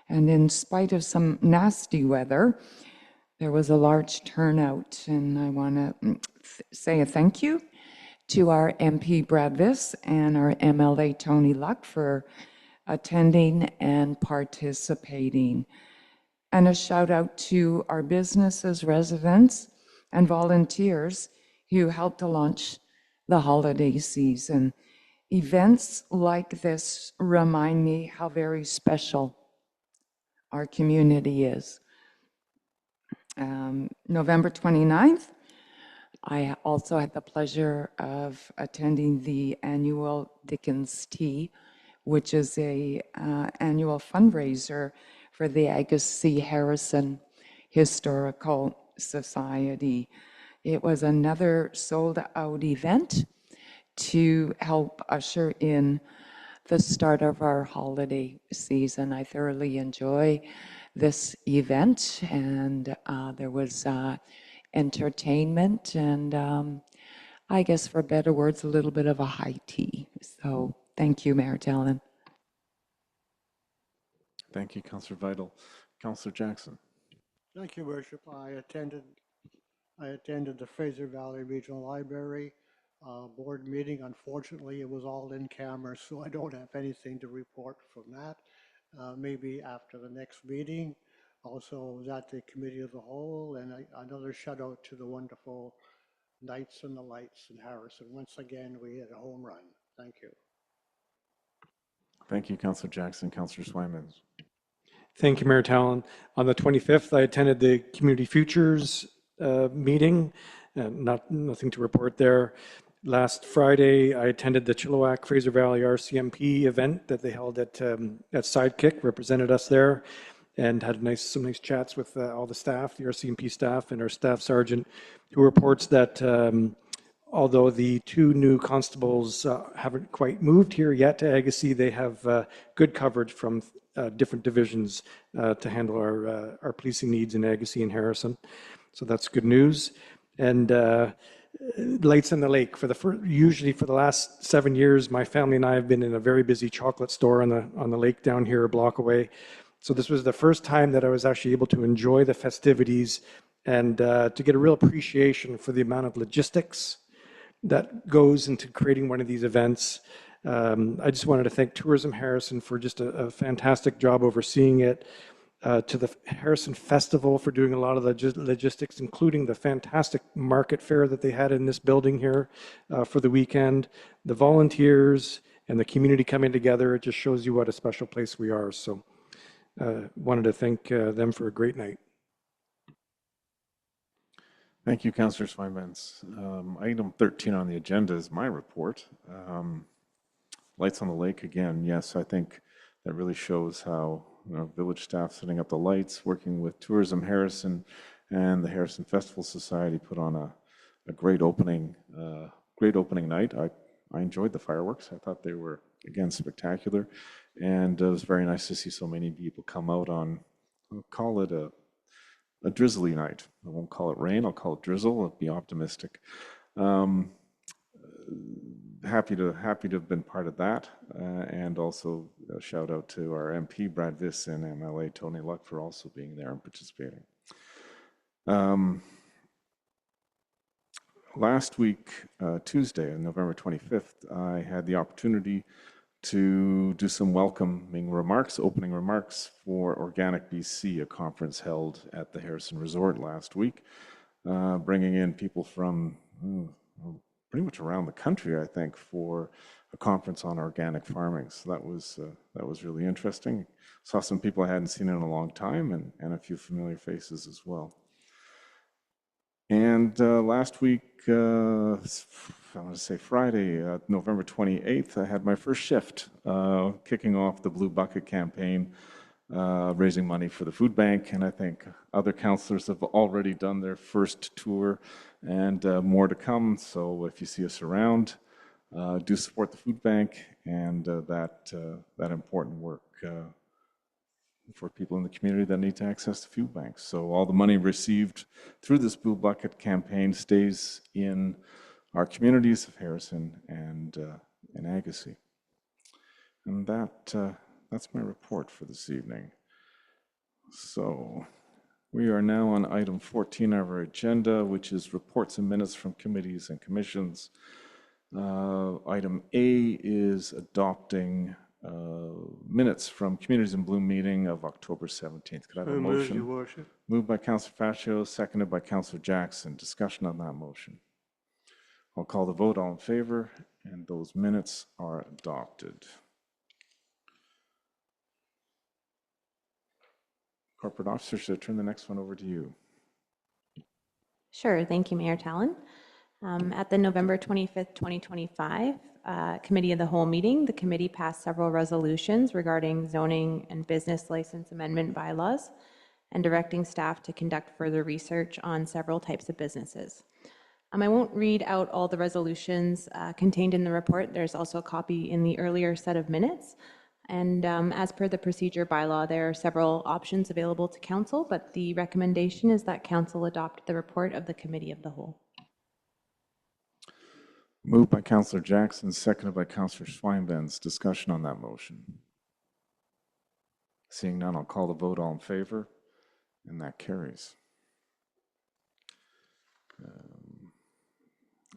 and in spite of some nasty weather, there was a large turnout, and I want to say a thank you to our MP Brad Viss and our MLA Tony Luck for attending and participating. And a shout out to our businesses, residents, and volunteers who helped to launch the holiday season. Events like this remind me how very special our community is. November 29th, I also had the pleasure of attending the annual Dickens Tea, which is a annual fundraiser for the Agassiz Harrison Historical Society. It was another sold-out event to help usher in the start of our holiday season. I thoroughly enjoy this event, and there was entertainment and I guess for better words, a little bit of a high tea. So thank you, Mayor Talon. Thank you, Councillor Vital. Councillor Jackson? Thank you, Worship. I attended the Fraser Valley Regional Library board meeting. Unfortunately, it was all in camera, so I don't have anything to report from that. Maybe after the next meeting. Also, I was at the Committee of the Whole, and another shout out to the wonderful Knights and the Lights in Harrison. Once again, we had a home run. Thank you. Thank you, Councillor Jackson. Councillor Swymans? Thank you, Mayor Talon. On the 25th, I attended the Community Futures meeting. Nothing to report there. Last Friday, I attended the Chilliwack Fraser Valley RCMP event that they held at Sidekick, represented us there, and had some nice chats with all the staff, the RCMP staff, and our staff sergeant, who reports that although the 2 new constables haven't quite moved here yet to Agassiz, they have good coverage from different divisions to handle our policing needs in Agassiz and Harrison. So that's good news. And Lights on the Lake, usually for the last 7 years, my family and I have been in a very busy chocolate store on the lake down here a block away. So this was the first time that I was actually able to enjoy the festivities and to get a real appreciation for the amount of logistics that goes into creating one of these events. I just wanted to thank Tourism Harrison for just a fantastic job overseeing it, to the Harrison Festival for doing a lot of the logistics, including the fantastic market fair that they had in this building here for the weekend, the volunteers and the community coming together. It just shows you what a special place we are. So wanted to thank them for a great night. Thank you, Councillor Swinbanks. Item 13 on the agenda is my report. Lights on the Lake again. Yes, I think that really shows how village staff setting up the lights, working with Tourism Harrison and the Harrison Festival Society put on a great opening night. I enjoyed the fireworks. I thought they were, again, spectacular. And it was very nice to see so many people come out on, I'll call it a drizzly night. I won't call it rain, I'll call it drizzle. I'll be optimistic. Um, happy to have been part of that, and also a shout out to our MP Brad Viss and MLA Tony Luck for also being there and participating. Last week, Tuesday, on November 25th, I had the opportunity to do some welcoming remarks, opening remarks for Organic BC, a conference held at the Harrison Resort last week, bringing in people from pretty much around the country, I think, for a conference on organic farming. So that was really interesting. Saw some people I hadn't seen in a long time, and a few familiar faces as well. And last week, I want to say Friday, November 28th, I had my first shift, kicking off the Blue Bucket campaign, raising money for the food bank. And I think other councillors have already done their first tour and more to come. So if you see us around, do support the food bank and that important work for people in the community that need to access the food banks. So all the money received through this Blue Bucket campaign stays in our communities of Harrison and Agassiz. And that's my report for this evening. So we are now on item 14 of our agenda, which is reports and minutes from committees and commissions. Item A is adopting minutes from Communities in Bloom meeting of October 17th. Could I have a motion? Your worship. Moved by Councillor Fascio, seconded by Councillor Jackson. Discussion on that motion. I'll call the vote. All in favor, and those minutes are adopted. Corporate Officer, should I turn the next one over to you? Sure. Thank you, Mayor Tallon. At the November 25th, 2025 Committee of the Whole meeting, the committee passed several resolutions regarding zoning and business license amendment bylaws and directing staff to conduct further research on several types of businesses. I won't read out all the resolutions contained in the report. There's also a copy in the earlier set of minutes. And as per the procedure bylaw, there are several options available to council, but the recommendation is that council adopt the report of the Committee of the Whole. Moved by Councillor Jackson, seconded by Councillor Swinbanks. Discussion on that motion. Seeing none, I'll call the vote. All in favor, and that carries.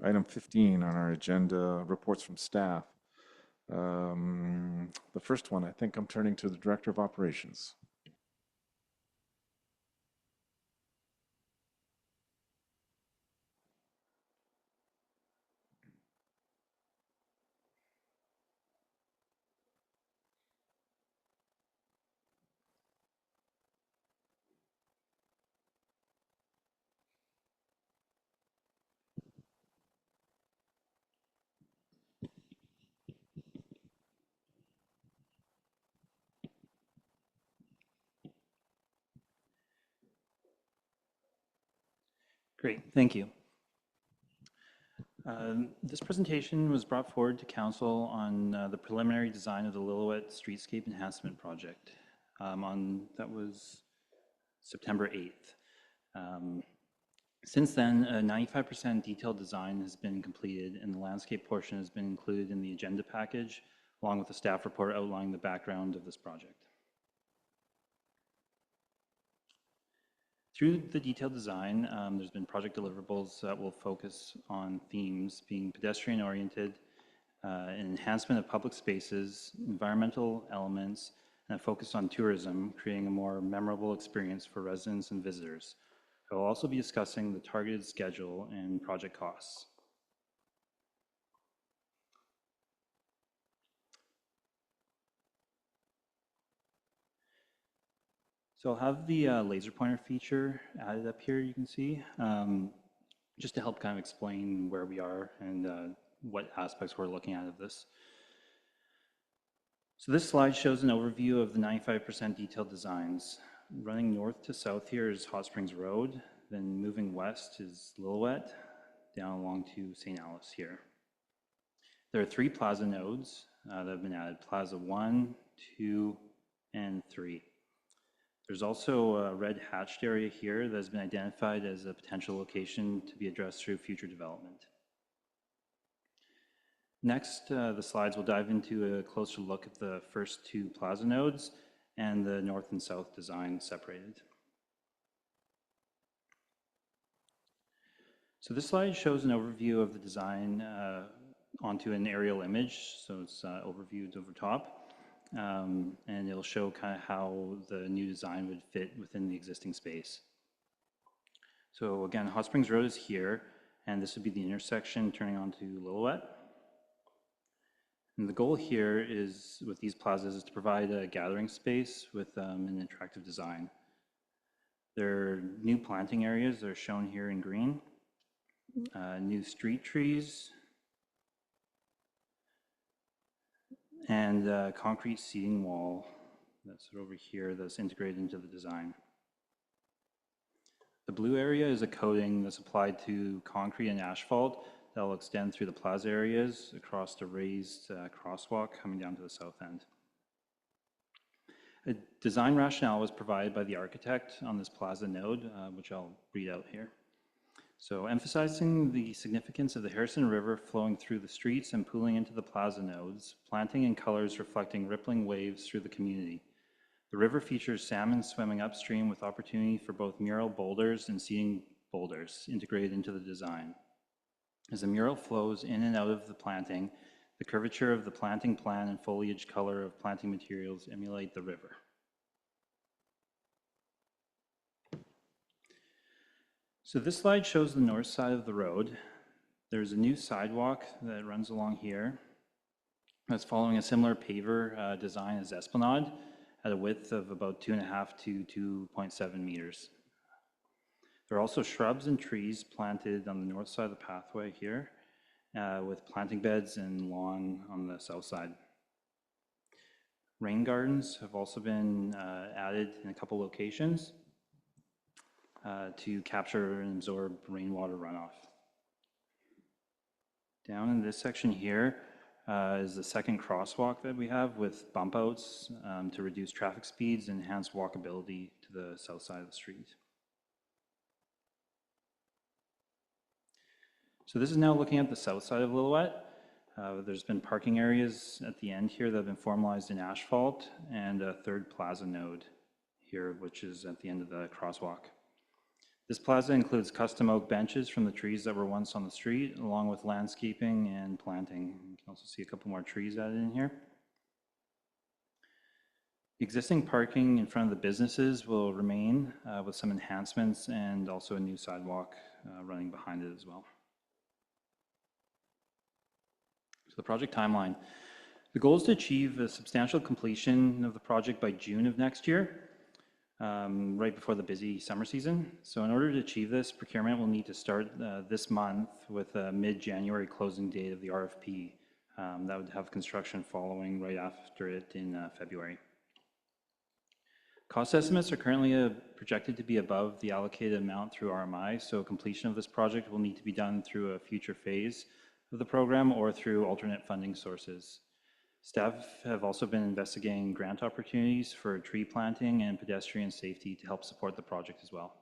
Item 15 on our agenda, reports from staff. The first one, I think I'm turning to the Director of Operations. Great, thank you. This presentation was brought forward to Council on the preliminary design of the Lillooet Streetscape Enhancement Project. That was September 8th. Since then, a 95% detailed design has been completed and the landscape portion has been included in the agenda package, along with a staff report outlining the background of this project. Through the detailed design, there's been project deliverables that will focus on themes being pedestrian-oriented, enhancement of public spaces, environmental elements, and a focus on tourism, creating a more memorable experience for residents and visitors. I will also be discussing the targeted schedule and project costs. So I'll have the laser pointer feature added up here, you can see. just to help kind of explain where we are and what aspects we're looking at of this. So this slide shows an overview of the 95% detailed designs. Running north to south here is Hot Springs Road, then moving west is Lillooet, down along to St. Alice here. There are 3 plaza nodes that have been added, Plaza 1, 2, and 3. There's also a red hatched area here that has been identified as a potential location to be addressed through future development. Next, the slides will dive into a closer look at the first 2 plaza nodes and the north and south design separated. So this slide shows an overview of the design onto an aerial image, so it's overviewed over top. And it'll show kind of how the new design would fit within the existing space. So again, Hot Springs Road is here, and this would be the intersection turning onto Lillooet. And the goal here is, with these plazas, is to provide a gathering space with an attractive design. There are new planting areas that are shown here in green, new street trees, and a concrete seating wall that's over here that's integrated into the design. The blue area is a coating that's applied to concrete and asphalt that will extend through the plaza areas across the raised crosswalk coming down to the south end. A design rationale was provided by the architect on this plaza node, which I'll read out here. So emphasizing the significance of the Harrison River flowing through the streets and pooling into the plaza nodes, planting in colors reflecting rippling waves through the community. The river features salmon swimming upstream with opportunity for both mural boulders and seating boulders integrated into the design. As the mural flows in and out of the planting, the curvature of the planting plan and foliage color of planting materials emulate the river. So this slide shows the north side of the road. There's a new sidewalk that runs along here that's following a similar paver design as Esplanade at a width of about 2.5 to 2.7 meters. There are also shrubs and trees planted on the north side of the pathway here with planting beds and lawn on the south side. Rain gardens have also been added in a couple locations to capture and absorb rainwater runoff. Down in this section here is the second crosswalk that we have with bump outs to reduce traffic speeds and enhance walkability to the south side of the street. So this is now looking at the south side of Lillooet. There's been parking areas at the end here that have been formalized in asphalt, and a third plaza node here, which is at the end of the crosswalk. This plaza includes custom oak benches from the trees that were once on the street, along with landscaping and planting. You can also see a couple more trees added in here. Existing parking in front of the businesses will remain with some enhancements and also a new sidewalk running behind it as well. So the project timeline. The goal is to achieve a substantial completion of the project by June of next year. Right before the busy summer season. So in order to achieve this, procurement will need to start this month with a mid-January closing date of the RFP. That would have construction following right after it in February. Cost estimates are currently projected to be above the allocated amount through RMI, so completion of this project will need to be done through a future phase of the program or through alternate funding sources. Staff have also been investigating grant opportunities for tree planting and pedestrian safety to help support the project as well.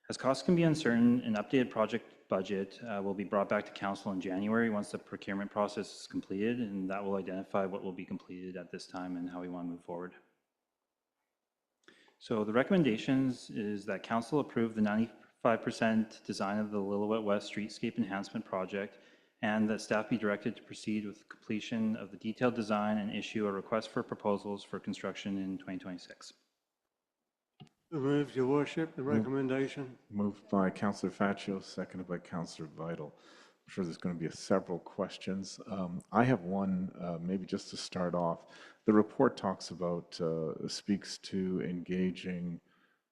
As costs can be uncertain, an updated project budget will be brought back to council in January once the procurement process is completed, and that will identify what will be completed at this time and how we want to move forward. So the recommendations is that council approve the 95% design of the Lillooet West Streetscape Enhancement Project, and that staff be directed to proceed with completion of the detailed design and issue a request for proposals for construction in 2026. Moved, Your Worship, the recommendation. Moved by Councillor Faccio, seconded by Councillor Vital. I'm sure there's going to be several questions. I have one, maybe just to start off. The report talks about, speaks to engaging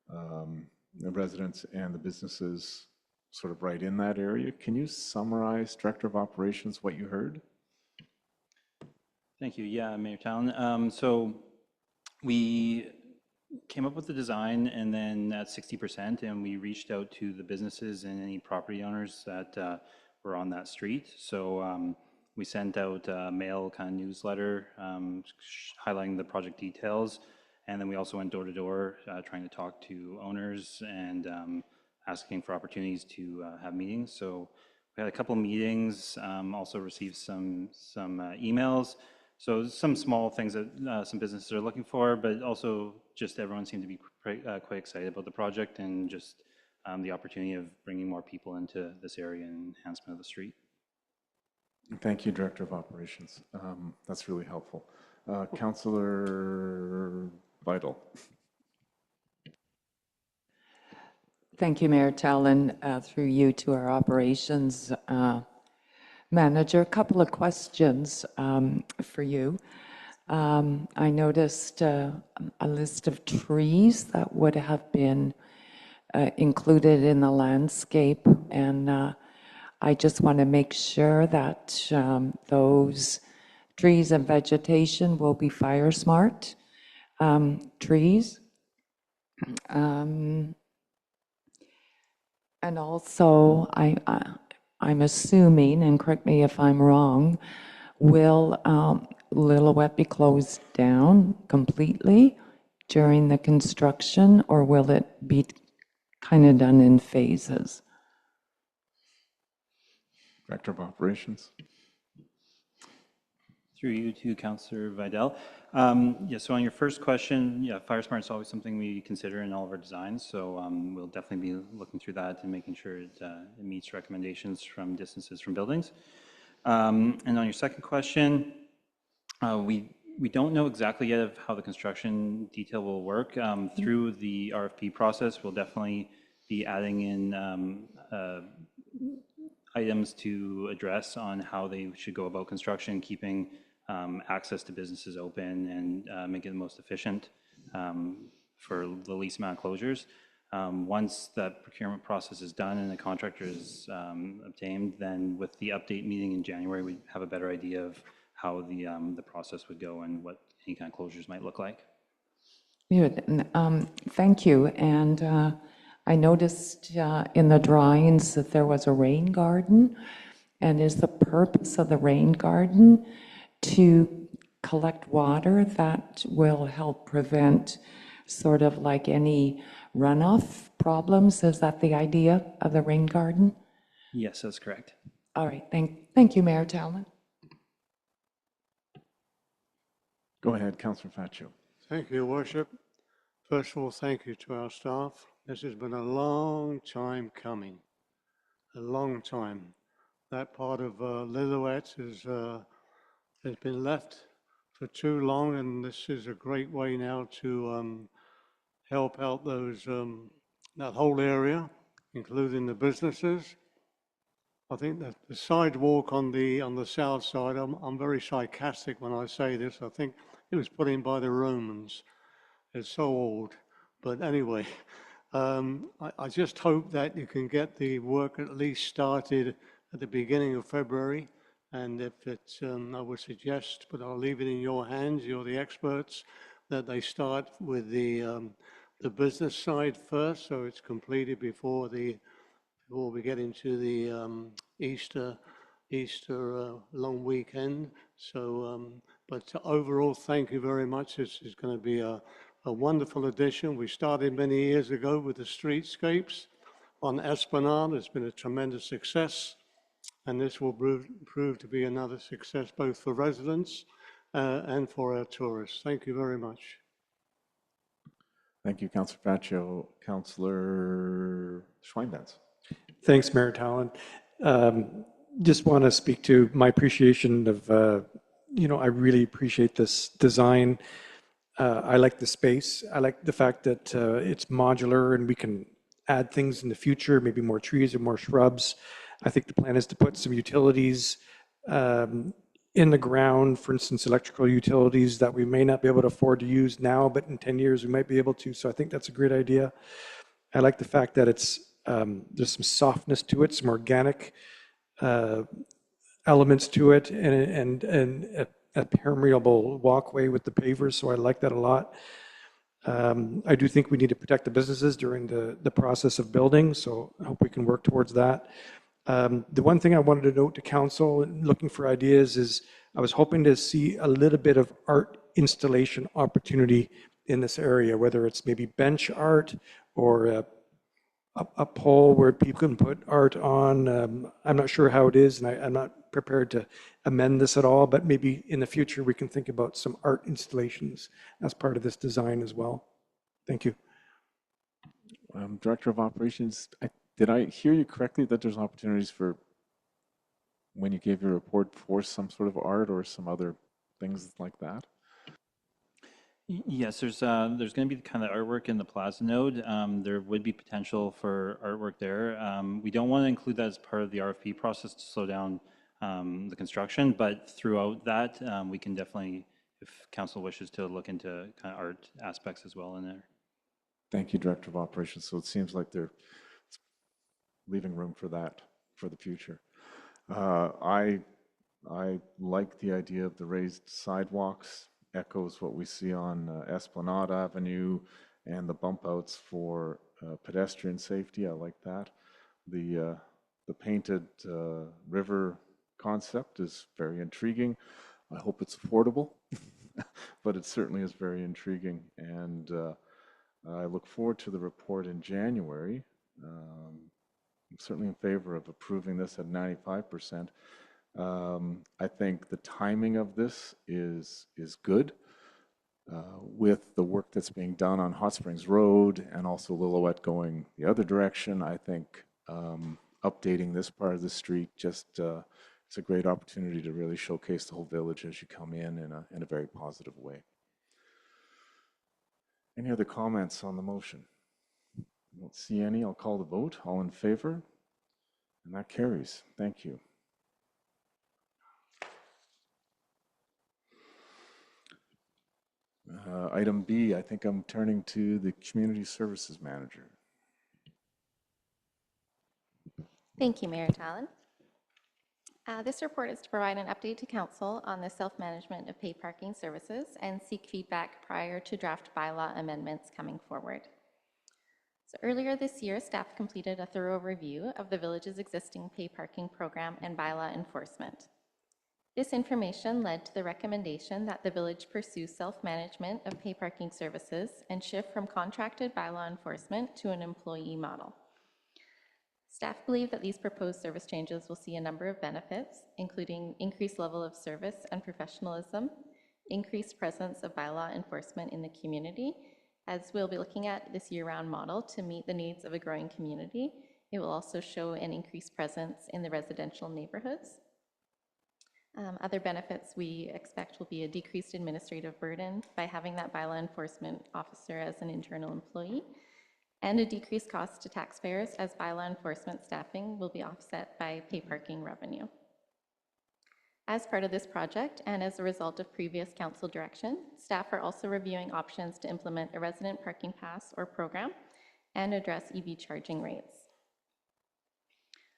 the residents and the businesses sort of right in that area. Can you summarize, Director of Operations, what you heard? Thank you. Yeah, Mayor Talon. So we came up with the design and then at 60%, and we reached out to the businesses and any property owners that were on that street. So we sent out a mail kind of newsletter highlighting the project details. And then we also went door to door trying to talk to owners and asking for opportunities to have meetings. So we had a couple meetings, also received some emails. So some small things that some businesses are looking for, but also just everyone seemed to be quite excited about the project and just the opportunity of bringing more people into this area and enhancement of the street. Thank you, Director of Operations. That's really helpful. Councillor Vital. Thank you, Mayor Talon, through you to our operations manager. A couple of questions for you. I noticed a list of trees that would have been included in the landscape, and I just want to make sure that those trees and vegetation will be fire smart trees. And also, I'm assuming, and correct me if I'm wrong, will Lillooet be closed down completely during the construction, or will it be kind of done in phases? Director of Operations. Through you to Councillor Vidal. Yeah, so on your first question, yeah, fire smart is always something we consider in all of our designs. So we'll definitely be looking through that and making sure it meets recommendations from distances from buildings. And on your second question, we don't know exactly yet of how the construction detail will work. Through the RFP process, we'll definitely be adding in items to address on how they should go about construction, keeping access to businesses open and making it the most efficient for the least amount of closures. Once that procurement process is done and the contractor is obtained, then with the update meeting in January, we have a better idea of how the process would go and what any kind of closures might look like. Good. Thank you. And I noticed in the drawings that there was a rain garden. And is the purpose of the rain garden to collect water that will help prevent sort of like any runoff problems? Is that the idea of the rain garden? Yes, that's correct. All right. Thank you, Mayor Talon. Go ahead, Councillor Faccio. Thank you, Your Worship. First of all, thank you to our staff. This has been a long time coming, a long time. That part of Lillooet has been left for too long, and this is a great way now to help out those that whole area, including the businesses. I think that the sidewalk on the south side, I'm very sarcastic when I say this. I think it was put in by the Romans. It's so old, but anyway. I just hope that you can get the work at least started at the beginning of February. And if it's, I would suggest, but I'll leave it in your hands, you're the experts, that they start with the business side first, so it's completed before we get into the Easter long weekend. So, but overall, thank you very much. This is going to be a wonderful addition. We started many years ago with the streetscapes on Esplanade. It's been a tremendous success, and this will prove to be another success both for residents and for our tourists. Thank you very much. Thank you, Councillor Faccio. Councillor Schweinbans. Thanks, Mayor Talon. Just want to speak to my appreciation of, I really appreciate this design. I like the space. I like the fact that it's modular and we can add things in the future, maybe more trees or more shrubs. I think the plan is to put some utilities in the ground, for instance, electrical utilities that we may not be able to afford to use now, but in 10 years we might be able to. So I think that's a great idea. I like the fact that it's there's some softness to it, some organic elements to it, and a permeable walkway with the pavers, so I like that a lot. I do think we need to protect the businesses during the process of building, so I hope we can work towards that. The one thing I wanted to note to council, looking for ideas, is I was hoping to see a little bit of art installation opportunity in this area, whether it's maybe bench art or a pole where people can put art on. I'm not sure how it is, and I'm not prepared to amend this at all, but maybe in the future we can think about some art installations as part of this design as well. Thank you. Director of Operations, did I hear you correctly that there's opportunities for, when you gave your report, for some sort of art or some other things like that? Yes, there's going to be the kind of artwork in the Plaza Node. There would be potential for artwork there. We don't want to include that as part of the RFP process to slow down the construction, but throughout that, we can definitely, if council wishes to look into kind of art aspects as well in there. Thank you, Director of Operations. So it seems like they're leaving room for that for the future. I like the idea of the raised sidewalks, echoes what we see on Esplanade Avenue, and the bump outs for pedestrian safety. I like that. The painted river concept is very intriguing. I hope it's affordable, but it certainly is very intriguing. And I look forward to the report in January. I'm certainly in favor of approving this at 95%. I think the timing of this is good with the work that's being done on Hot Springs Road and also Lillooet going the other direction. I think updating this part of the street just it's a great opportunity to really showcase the whole village as you come in a very positive way. Any other comments on the motion? I don't see any. I'll call the vote. All in favor? And that carries. Thank you. Item B, I think I'm turning to the Community Services Manager. Thank you, Mayor Tallon. This report is to provide an update to Council on the self-management of paid parking services and seek feedback prior to draft bylaw amendments coming forward. So earlier this year, staff completed a thorough review of the village's existing paid parking program and bylaw enforcement. This information led to the recommendation that the village pursue self-management of paid parking services and shift from contracted bylaw enforcement to an employee model. Staff believe that these proposed service changes will see a number of benefits, including increased level of service and professionalism, increased presence of bylaw enforcement in the community, as we'll be looking at this year-round model to meet the needs of a growing community. It will also show an increased presence in the residential neighborhoods. Other benefits we expect will be a decreased administrative burden by having that bylaw enforcement officer as an internal employee, and a decreased cost to taxpayers as bylaw enforcement staffing will be offset by paid parking revenue. As part of this project, and as a result of previous council direction, staff are also reviewing options to implement a resident parking pass or program and address EV charging rates.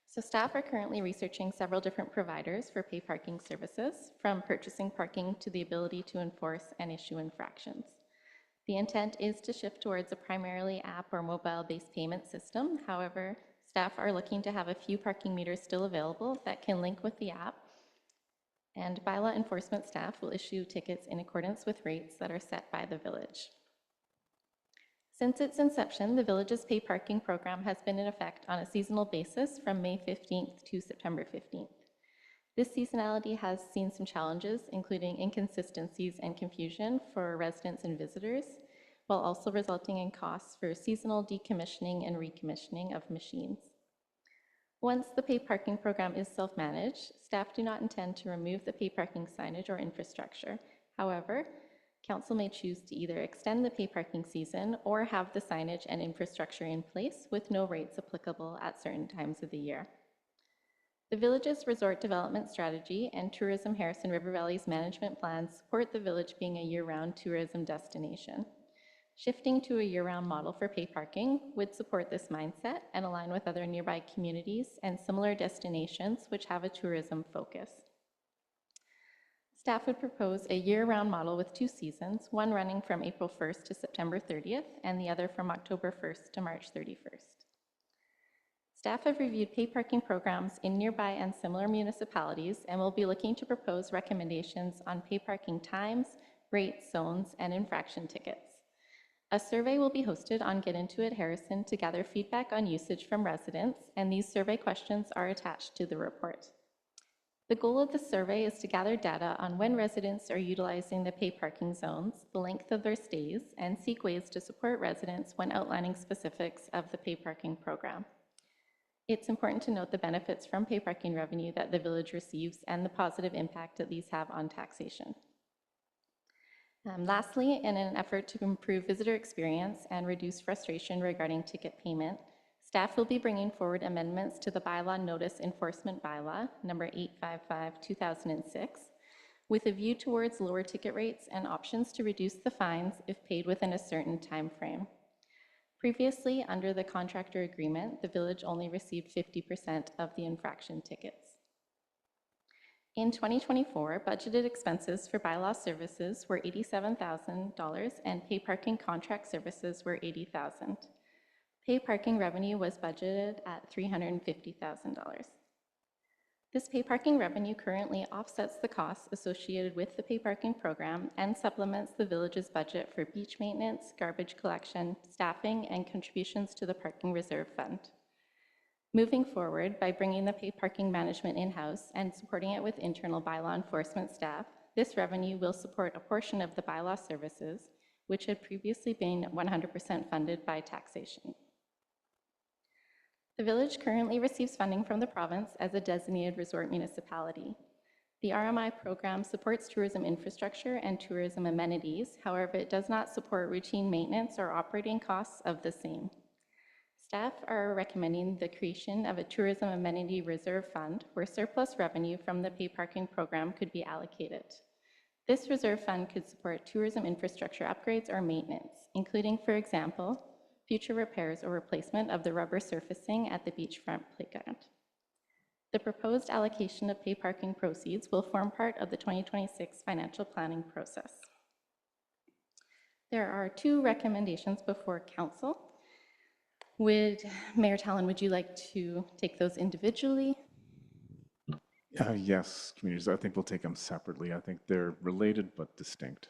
So staff are currently researching several different providers for paid parking services, from purchasing parking to the ability to enforce and issue infractions. The intent is to shift towards a primarily app or mobile-based payment system. However, staff are looking to have a few parking meters still available that can link with the app, and bylaw enforcement staff will issue tickets in accordance with rates that are set by the village. Since its inception, the village's paid parking program has been in effect on a seasonal basis from May 15th to September 15th. This seasonality has seen some challenges, including inconsistencies and confusion for residents and visitors, while also resulting in costs for seasonal decommissioning and recommissioning of machines. Once the paid parking program is self-managed, staff do not intend to remove the paid parking signage or infrastructure. However, Council may choose to either extend the paid parking season or have the signage and infrastructure in place with no rates applicable at certain times of the year. The village's resort development strategy and Tourism Harrison River Valley's management plans support the village being a year-round tourism destination. Shifting to a year-round model for pay parking would support this mindset and align with other nearby communities and similar destinations which have a tourism focus. Staff would propose a year-round model with 2 seasons, one running from April 1st to September 30th and the other from October 1st to March 31st. Staff have reviewed pay parking programs in nearby and similar municipalities and will be looking to propose recommendations on pay parking times, rates, zones, and infraction tickets. A survey will be hosted on Get Into It Harrison to gather feedback on usage from residents, and these survey questions are attached to the report. The goal of the survey is to gather data on when residents are utilizing the pay parking zones, the length of their stays, and seek ways to support residents when outlining specifics of the pay parking program. It's important to note the benefits from pay parking revenue that the village receives and the positive impact that these have on taxation. Lastly, in an effort to improve visitor experience and reduce frustration regarding ticket payment, staff will be bringing forward amendments to the bylaw notice enforcement bylaw, number 855/2006, with a view towards lower ticket rates and options to reduce the fines if paid within a certain time frame. Previously, under the contractor agreement, the village only received 50% of the infraction tickets. In 2024, budgeted expenses for bylaw services were $87,000 and pay parking contract services were $80,000. Pay parking revenue was budgeted at $350,000. This pay parking revenue currently offsets the costs associated with the pay parking program and supplements the village's budget for beach maintenance, garbage collection, staffing, and contributions to the parking reserve fund. Moving forward, by bringing the pay parking management in-house and supporting it with internal bylaw enforcement staff, this revenue will support a portion of the bylaw services, which had previously been 100% funded by taxation. The village currently receives funding from the province as a designated resort municipality. The RMI program supports tourism infrastructure and tourism amenities. However, it does not support routine maintenance or operating costs of the same. Staff are recommending the creation of a tourism amenity reserve fund where surplus revenue from the pay parking program could be allocated. This reserve fund could support tourism infrastructure upgrades or maintenance, including, for example, future repairs or replacement of the rubber surfacing at the beachfront playground. The proposed allocation of pay parking proceeds will form part of the 2026 financial planning process. There are 2 recommendations before council. Mayor Tallon, would you like to take those individually? Yes, communities, I think we'll take them separately. I think they're related but distinct.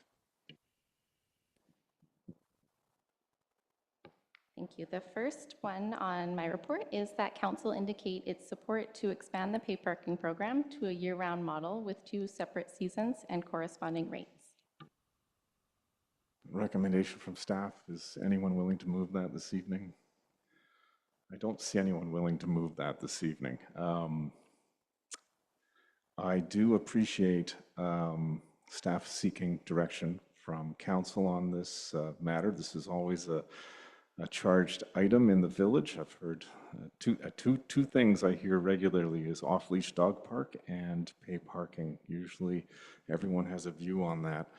Thank you. The first one on my report is that council indicate its support to expand the pay parking program to a year-round model with 2 separate seasons and corresponding rates. Recommendation from staff. Is anyone willing to move that this evening? I don't see anyone willing to move that this evening. I do appreciate staff seeking direction from council on this matter. This is always a charged item in the village. I've heard two things I hear regularly is off-leash dog park and pay parking. Usually everyone has a view on that.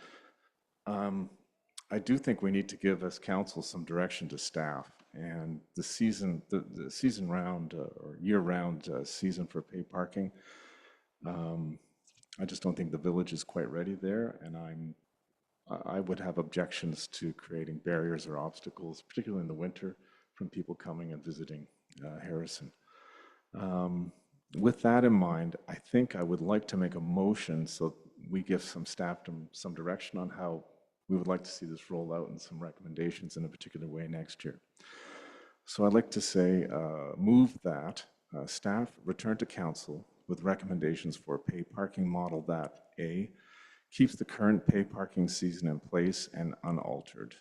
I do think we need to give as council some direction to staff, and the season round or year-round season for pay parking. I just don't think the village is quite ready there, and I would have objections to creating barriers or obstacles, particularly in the winter, from people coming and visiting Harrison. With that in mind, I think I would like to make a motion so we give some staff some direction on how we would like to see this roll out and some recommendations in a particular way next year. So I'd like to say, move that staff return to council with recommendations for a pay parking model that A, keeps the current pay parking season in place and unaltered.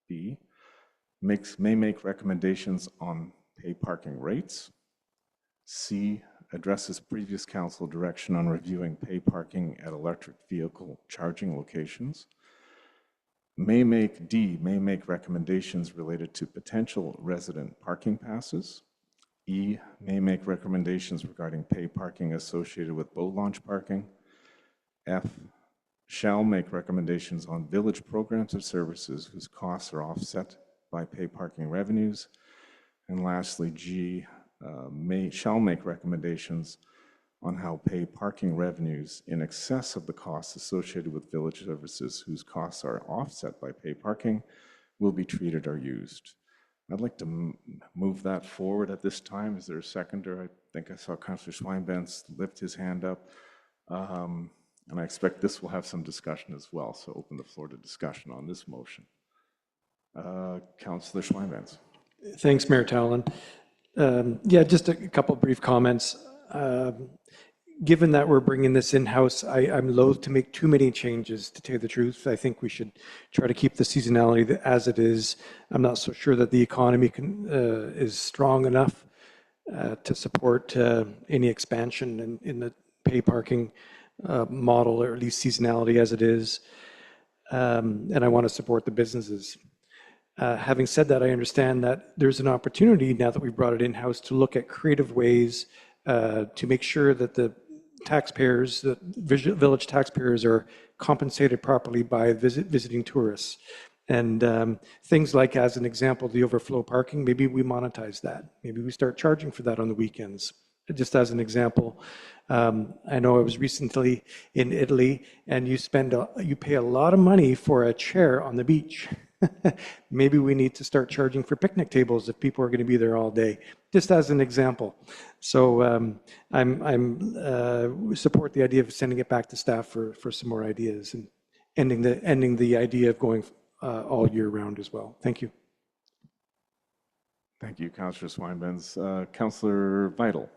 B, may make recommendations on pay parking rates. C, addresses previous council direction on reviewing pay parking at electric vehicle charging locations. May make recommendations related to potential resident parking passes. E, may make recommendations regarding pay parking associated with boat launch parking. F, shall make recommendations on village programs or services whose costs are offset by pay parking revenues. And lastly, G, shall make recommendations on how pay parking revenues in excess of the costs associated with village services whose costs are offset by pay parking will be treated or used. I'd like to move that forward at this time. Is there a seconder? I think I saw Councillor Schweinbenz lift his hand up. And I expect this will have some discussion as well. So open the floor to discussion on this motion. Councillor Schweinbenz. Thanks, Mayor Tallon. Yeah, just a couple brief comments. Given that we're bringing this in-house, I'm loath to make too many changes, to tell you the truth. I think we should try to keep the seasonality as it is. I'm not so sure that the economy is strong enough to support any expansion in the pay parking model, or at least seasonality as it is. And I want to support the businesses. Having said that, I understand that there's an opportunity now that we've brought it in-house to look at creative ways to make sure that the taxpayers, the village taxpayers, are compensated properly by visiting tourists. And things like, as an example, the overflow parking, maybe we monetize that. Maybe we start charging for that on the weekends. Just as an example, I know I was recently in Italy, and you pay a lot of money for a chair on the beach. Maybe we need to start charging for picnic tables if people are going to be there all day, just as an example. So I'm support the idea of sending it back to staff for some more ideas, and ending the idea of going all year round as well. Thank you. Thank you, Councillor Schweinbenz. Councillor Vital.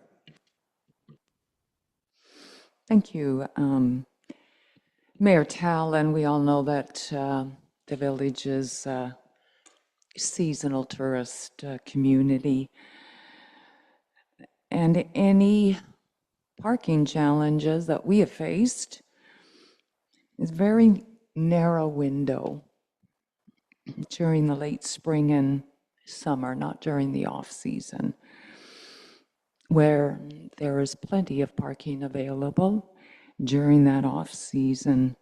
Thank you. Mayor Tallon, we all know that the village is a seasonal tourist community, and any parking challenges that we have faced is very narrow window during the late spring and summer, not during the off season, where there is plenty of parking available during that off season.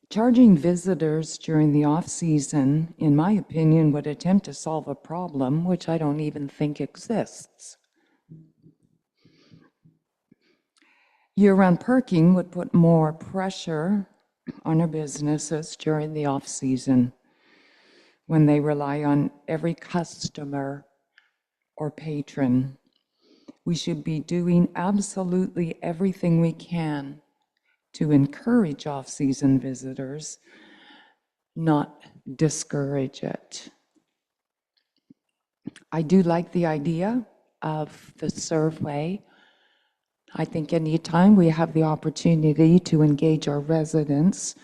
Charging visitors during the off-season, in my opinion, would attempt to solve a problem which I don't even think exists. Year-round parking would put more pressure on our businesses during the off-season when they rely on every customer or patron. We should be doing absolutely everything we can to encourage off-season visitors, not discourage it. I do like the idea of the survey. I think anytime we have the opportunity to engage our residents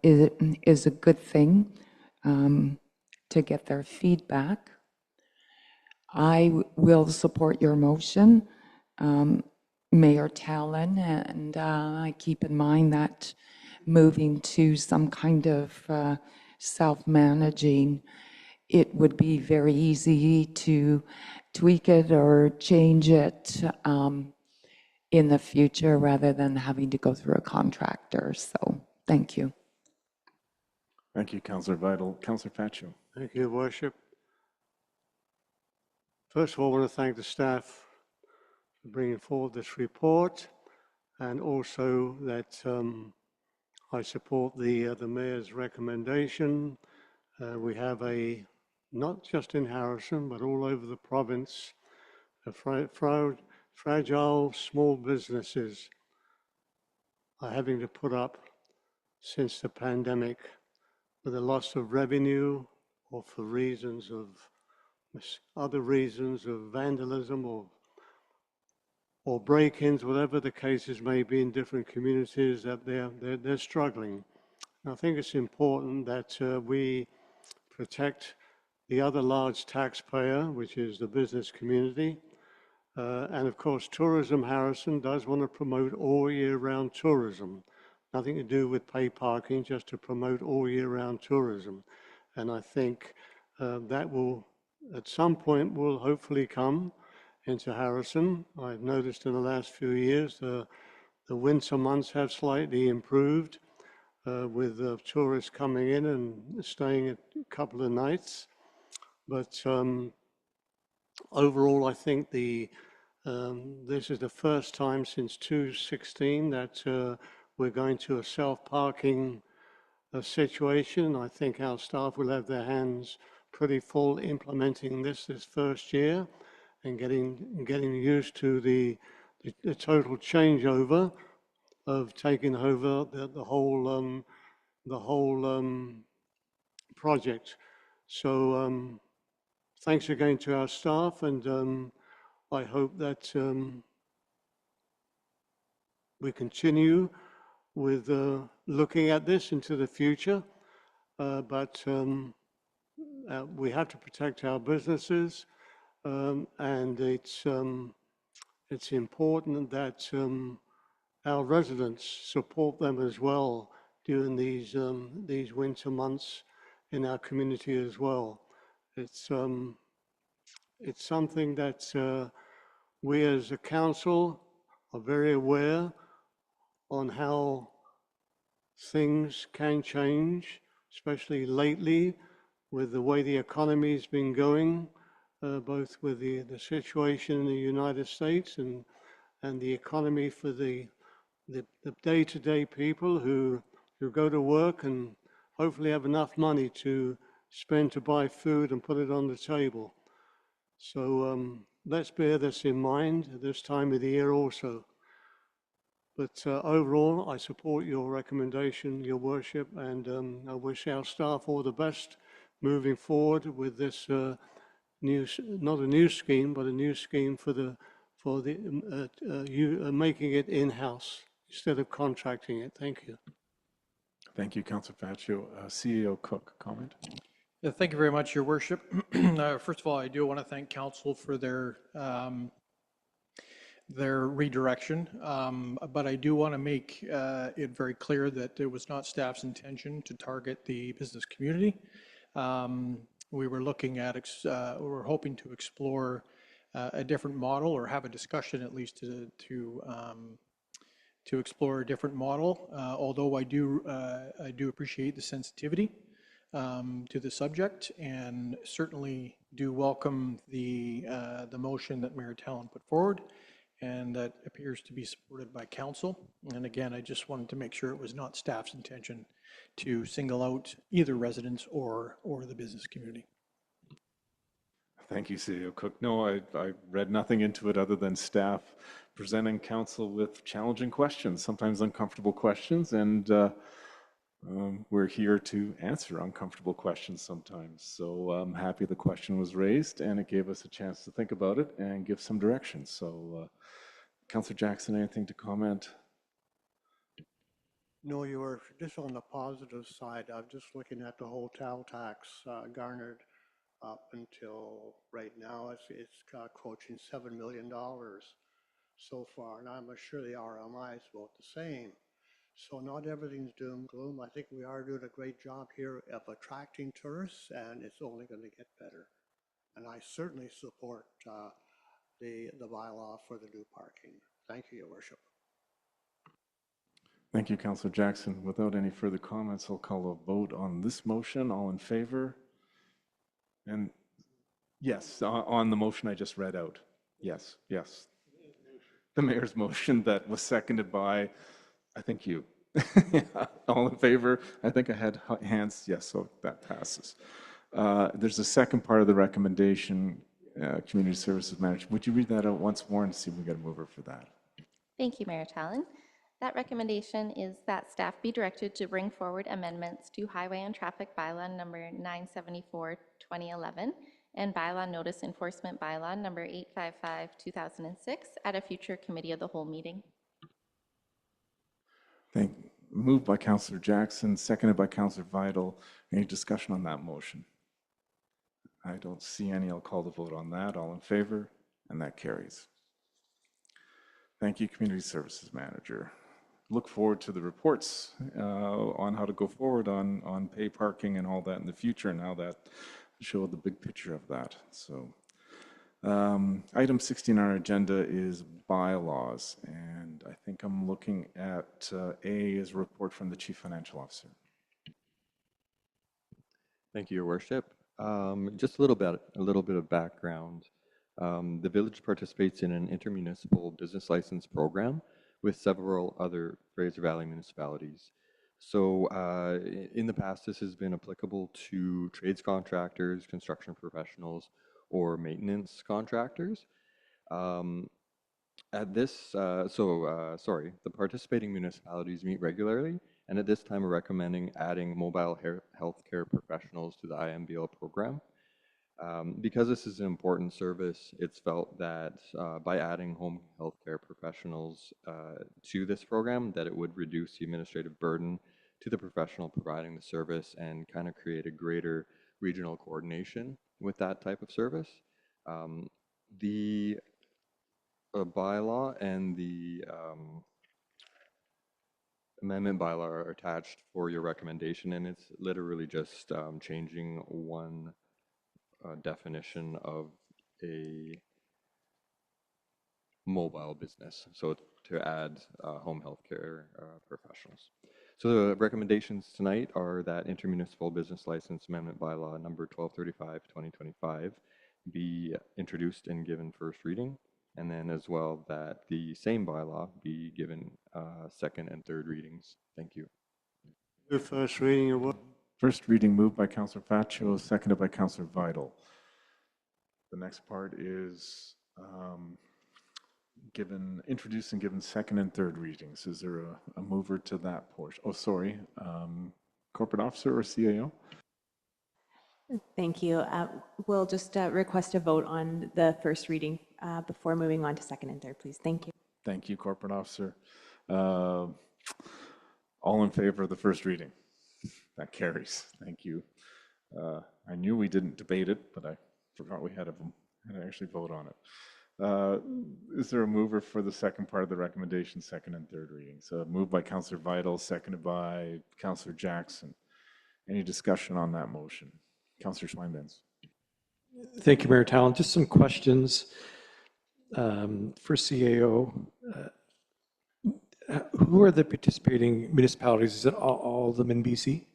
is a good thing to get their feedback. I will support your motion, Mayor Tallon, and I keep in mind that moving to some kind of self-managing, it would be very easy to tweak it or change it in the future rather than having to go through a contractor. So thank you. Thank you, Councillor Vital. Councillor Faccio. Thank you, Worship. First of all, I want to thank the staff for bringing forward this report, and also that I support the Mayor's recommendation. We have not just in Harrison, but all over the province, fragile small businesses are having to put up, since the pandemic, with a loss of revenue, or for other reasons of vandalism or break-ins, whatever the cases may be in different communities, that they're struggling. And I think it's important that we protect the other large taxpayer, which is the business community. And of course, Tourism Harrison does want to promote all year round tourism. Nothing to do with pay parking, just to promote all year round tourism. And I think that will, at some point, will hopefully come into Harrison. I've noticed in the last few years the the winter months have slightly improved with tourists coming in and staying a couple of nights. But overall, I think this is the first time since 2016 that we're going to a self-parking situation. I think our staff will have their hands pretty full implementing this first year and getting used to the total changeover of taking over the whole project. So thanks again to our staff, and I hope that we continue with looking at this into the future, but we have to protect our businesses, and it's important that our residents support them as well during these winter months in our community as well. It's something that we as a council are very aware on how things can change, especially lately with the way the economy's been going, both with the situation in the United States and the economy for the day-to-day people who go to work and hopefully have enough money to spend to buy food and put it on the table. So let's bear this in mind at this time of the year also. But overall, I support your recommendation, Your Worship, and I wish our staff all the best moving forward with this new, not a new scheme, but a new scheme for making it in-house instead of contracting it. Thank you. Thank you, Councillor Faccio. CEO Cook, comment? Thank you very much, Your Worship. First of all, I do want to thank Council for their redirection, but I do want to make it very clear that it was not staff's intention to target the business community. We were looking at, we were hoping to explore a different model, or have a discussion at least to explore a different model. Although I do appreciate the sensitivity to the subject, and certainly do welcome the motion that Mayor Tallon put forward, and that appears to be supported by Council. And again, I just wanted to make sure it was not staff's intention to single out either residents or the business community. Thank you, CEO Cook. No, I read nothing into it other than staff presenting Council with challenging questions, sometimes uncomfortable questions, and we're here to answer uncomfortable questions sometimes. So I'm happy the question was raised, and it gave us a chance to think about it and give some direction. So Councillor Jackson, anything to comment? No, you were just on the positive side. I'm just looking at the hotel tax garnered up until right now. It's approaching $7 million so far, and I'm sure the RMI is about the same. So not everything's doom and gloom. I think we are doing a great job here of attracting tourists, and it's only going to get better. And I certainly support the bylaw for the new parking. Thank you, Your Worship. Thank you, Councillor Jackson. Without any further comments, I'll call a vote on this motion. All in favor? And yes, on the motion I just read out. Yes, yes. The mayor's motion that was seconded by, I think you. All in favor? I think I had hands. Yes, so that passes. There's a second part of the recommendation, Community Services Manager. Would you read that out once more and see if we get a mover for that? Thank you, Mayor Tallon. That recommendation is that staff be directed to bring forward amendments to Highway and Traffic Bylaw number 974, 2011, and Bylaw Notice Enforcement Bylaw number 855, 2006 at a future Committee of the Whole meeting. Moved by Councillor Jackson, seconded by Councillor Vital. Any discussion on that motion? I don't see any. I'll call the vote on that. All in favor? And that carries. Thank you, Community Services Manager. Look forward to the reports on how to go forward on pay parking and all that in the future, and how that show the big picture of that. So item 16 on our agenda is bylaws, and I think I'm looking at A as a report from the Chief Financial Officer. Thank you, Your Worship. Just a little bit of background. The village participates in an intermunicipal business license program with several other Fraser Valley municipalities. So in the past, this has been applicable to trades contractors, construction professionals, or maintenance contractors. The participating municipalities meet regularly, and at this time we're recommending adding mobile healthcare professionals to the IMBL program. Because this is an important service, it's felt that by adding home healthcare professionals to this program, that it would reduce the administrative burden to the professional providing the service and kind of create a greater regional coordination with that type of service. The bylaw and the amendment bylaw are attached for your recommendation, and it's literally just changing one definition of a mobile business, so to add home healthcare professionals. So the recommendations tonight are that intermunicipal business license amendment bylaw number 1235/2025 be introduced and given first reading, and then as well that the same bylaw be given second and third readings. Thank you. The first reading of what? First reading moved by Councillor Faccio, seconded by Councillor Vital. The next part is introduced and given second and third readings. Is there a mover to that portion? Oh, sorry. Corporate Officer or CAO? Thank you. We'll just request a vote on the first reading before moving on to second and third, please. Thank you. Thank you, Corporate Officer. All in favor of the first reading? That carries. Thank you. I knew we didn't debate it, but I forgot we had to actually vote on it. Is there a mover for the second part of the recommendation, second and third reading? So moved by Councillor Vital, seconded by Councillor Jackson. Any discussion on that motion? Councillor Schweinbenz. Thank you, Mayor Talon. Just some questions for CAO. Who are the participating municipalities? Is it all of them in BC?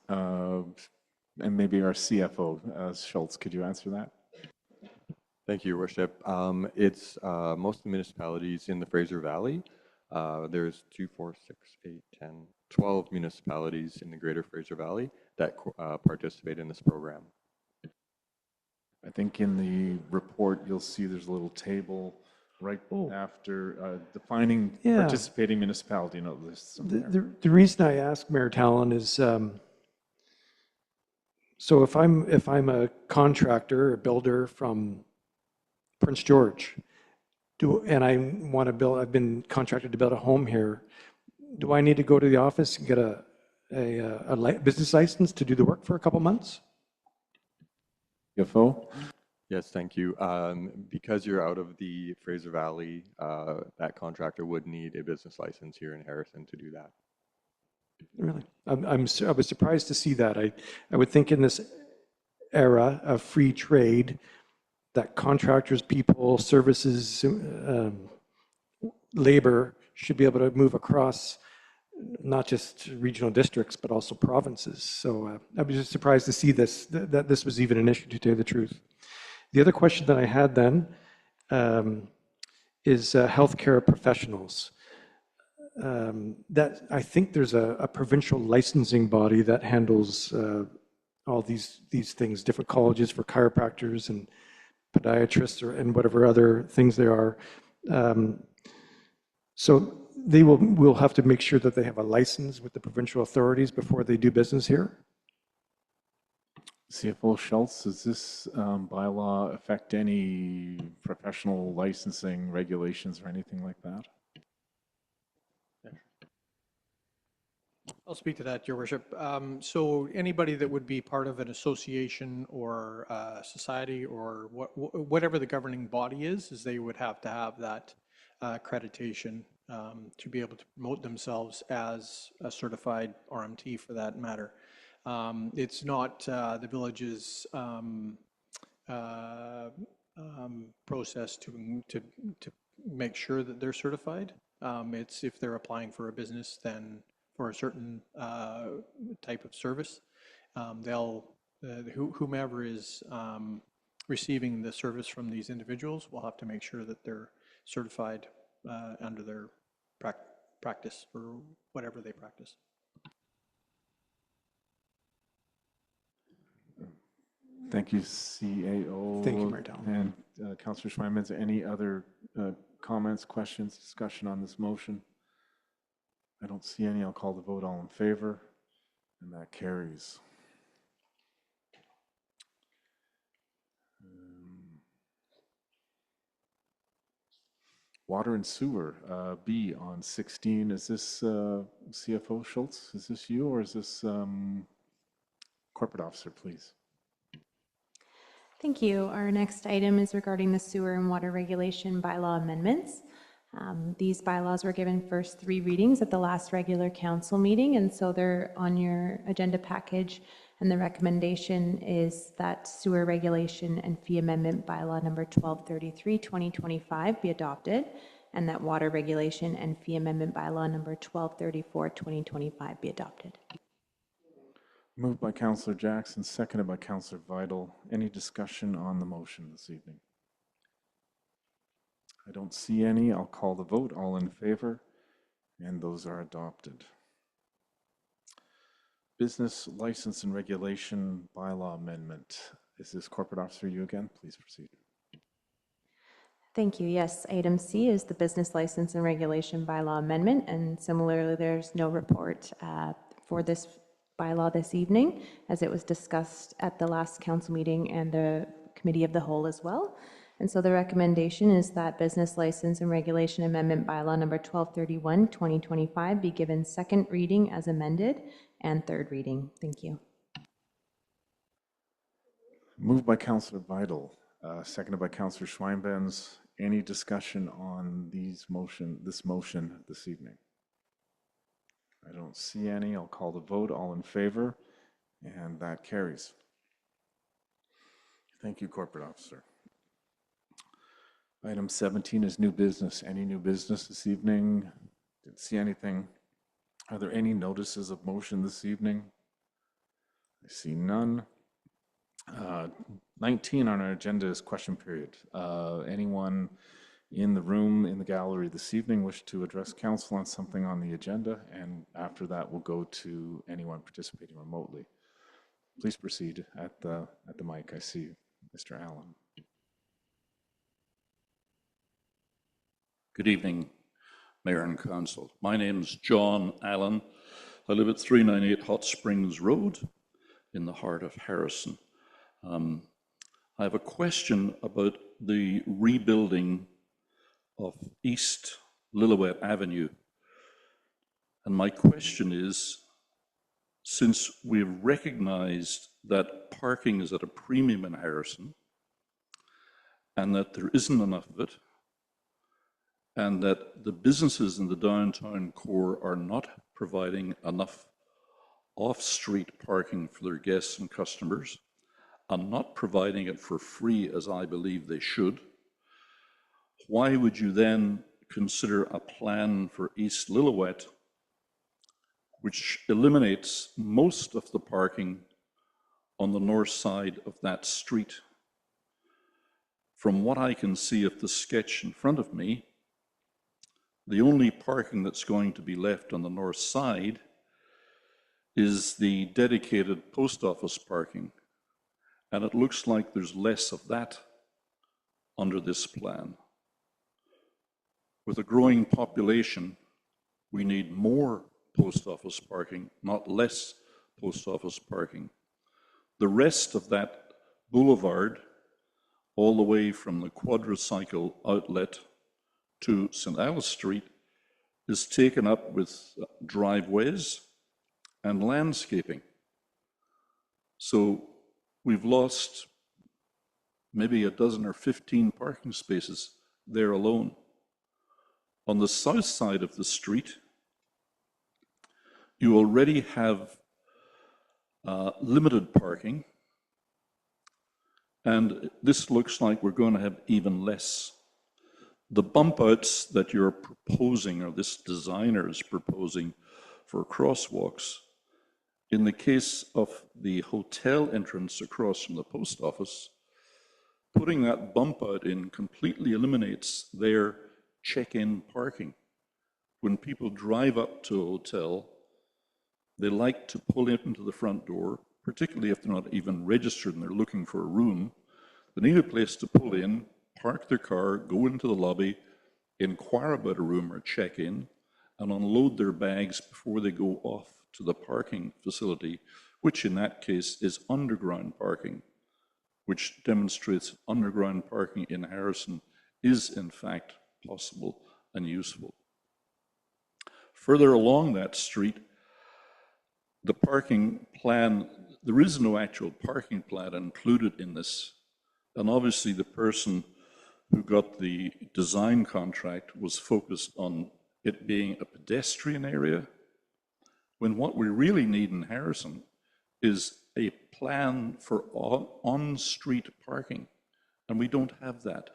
And maybe our CFO, Schultz, could you answer that? Thank you, Your Worship. It's most of the municipalities in the Fraser Valley. There's 2, 4, 6, 8, 10, 12 municipalities in the Greater Fraser Valley that participate in this program. I think in the report you'll see there's a little table right after defining participating municipality. The reason I ask, Mayor Talon, is so if I'm a contractor, a builder from Prince George, and I want to build, I've been contracted to build a home here, do I need to go to the office and get a business license to do the work for a couple months? CFO? Yes, thank you. Because you're out of the Fraser Valley, that contractor would need a business license here in Harrison to do that. Really? I was surprised to see that. I would think in this era of free trade that contractors, people, services, labor should be able to move across not just regional districts, but also provinces. So I was just surprised to see this, that this was even an issue, to tell you the truth. The other question that I had then is healthcare professionals. That I think there's a provincial licensing body that handles all these things, different colleges for chiropractors and podiatrists and whatever other things there are. So they will have to make sure that they have a license with the provincial authorities before they do business here? CFO Schultz, does this bylaw affect any professional licensing regulations or anything like that? I'll speak to that, Your Worship. So anybody that would be part of an association or society or whatever the governing body is they would have to have that accreditation to be able to promote themselves as a certified RMT for that matter. It's not the village's process to make sure that they're certified. It's if they're applying for a business, then for a certain type of service, whomever is receiving the service from these individuals will have to make sure that they're certified under their practice or whatever they practice. Thank you, CAO. Thank you, Mayor Tallon. And Councillor Schweinmans, any other comments, questions, discussion on this motion? I don't see any. I'll call the vote. All in favor, and that carries. Water and sewer, B on 16. Is this CFO Schultz? Is this you or is this corporate officer, please? Thank you. Our next item is regarding the sewer and water regulation bylaw amendments. These bylaws were given first 3 readings at the last regular council meeting, and so they're on your agenda package. And the recommendation is that sewer regulation and fee amendment bylaw number 1233, 2025 be adopted, and that water regulation and fee amendment bylaw number 1234, 2025 be adopted. Moved by Councillor Jackson, seconded by Councillor Vital. Any discussion on the motion this evening? I don't see any. I'll call the vote. All in favor, and those are adopted. Business license and regulation bylaw amendment. Is this corporate officer you again? Please proceed. Thank you. Yes, item C is the business license and regulation bylaw amendment, and similarly, there's no report for this bylaw this evening, as it was discussed at the last council meeting and the committee of the whole as well. And so the recommendation is that business license and regulation amendment bylaw number 1231, 2025 be given second reading as amended and third reading. Thank you. Moved by Councillor Vital, seconded by Councillor Schweinbenz. Any discussion on this motion this evening? I don't see any. I'll call the vote. All in favor, and that carries. Thank you, corporate officer. Item 17 is new business. Any new business this evening? Didn't see anything. Are there any notices of motion this evening? I see none. 19 on our agenda is question period. Anyone in the room, in the gallery this evening wish to address council on something on the agenda? And after that, we'll go to anyone participating remotely. Please proceed at the mic. I see you, Mr. Allen. Good evening, Mayor and Council. My name is John Allen. I live at 398 Hot Springs Road in the heart of Harrison. I have a question about the rebuilding of East Lillooet Avenue. And my question is, since we've recognized that parking is at a premium in Harrison and that there isn't enough of it, and that the businesses in the downtown core are not providing enough off-street parking for their guests and customers, and not providing it for free as I believe they should, why would you then consider a plan for East Lillooet which eliminates most of the parking on the north side of that street? From what I can see of the sketch in front of me, the only parking that's going to be left on the north side is the dedicated post office parking. And it looks like there's less of that under this plan. With a growing population, we need more post office parking, not less post office parking. The rest of that boulevard, all the way from the quadricycle outlet to St. Alice Street, is taken up with driveways and landscaping. So we've lost maybe a dozen or 15 parking spaces there alone. On the south side of the street, you already have limited parking, And this looks like we're going to have even less. The bump outs that you're proposing, or this designer is proposing for crosswalks, in the case of the hotel entrance across from the post office, putting that bump out in completely eliminates their check-in parking. When people drive up to a hotel, they like to pull into the front door, particularly if they're not even registered and they're looking for a room. They need a place to pull in, park their car, go into the lobby, inquire about a room or check in, and unload their bags before they go off to the parking facility, which in that case is underground parking, which demonstrates underground parking in Harrison is in fact possible and useful. Further along that street, the parking plan, there is no actual parking plan included in this. And obviously the person who got the design contract was focused on it being a pedestrian area, when what we really need in Harrison is a plan for on-street parking, and we don't have that.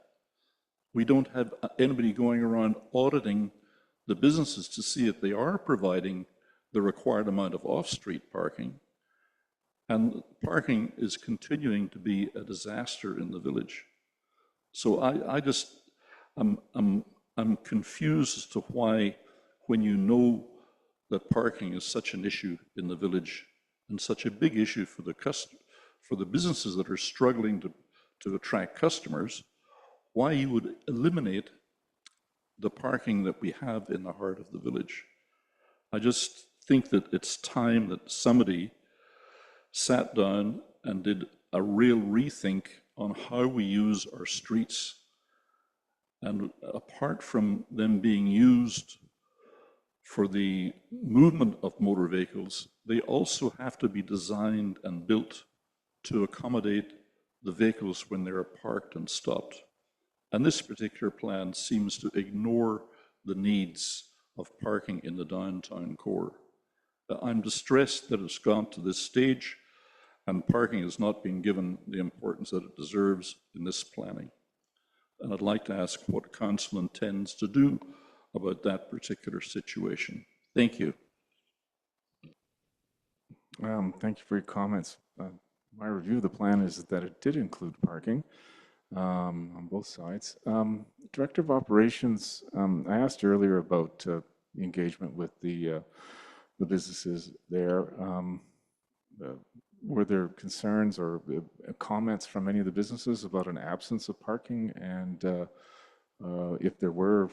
We don't have anybody going around auditing the businesses to see if they are providing the required amount of off-street parking. And parking is continuing to be a disaster in the village. So I'm confused as to why, when you know that parking is such an issue in the village and such a big issue for the businesses that are struggling to attract customers, why you would eliminate the parking that we have in the heart of the village. I just think that it's time that somebody sat down and did a real rethink on how we use our streets. And apart from them being used for the movement of motor vehicles, they also have to be designed and built to accommodate the vehicles when they're parked and stopped. And this particular plan seems to ignore the needs of parking in the downtown core. I'm distressed that it's gone to this stage and parking has not been given the importance that it deserves in this planning. And I'd like to ask what council intends to do about that particular situation. Thank you. Thank you for your comments. My review of the plan is that it did include parking on both sides. Director of Operations, I asked earlier about the engagement with the businesses there. Were there concerns or comments from any of the businesses about an absence of parking? And if there were,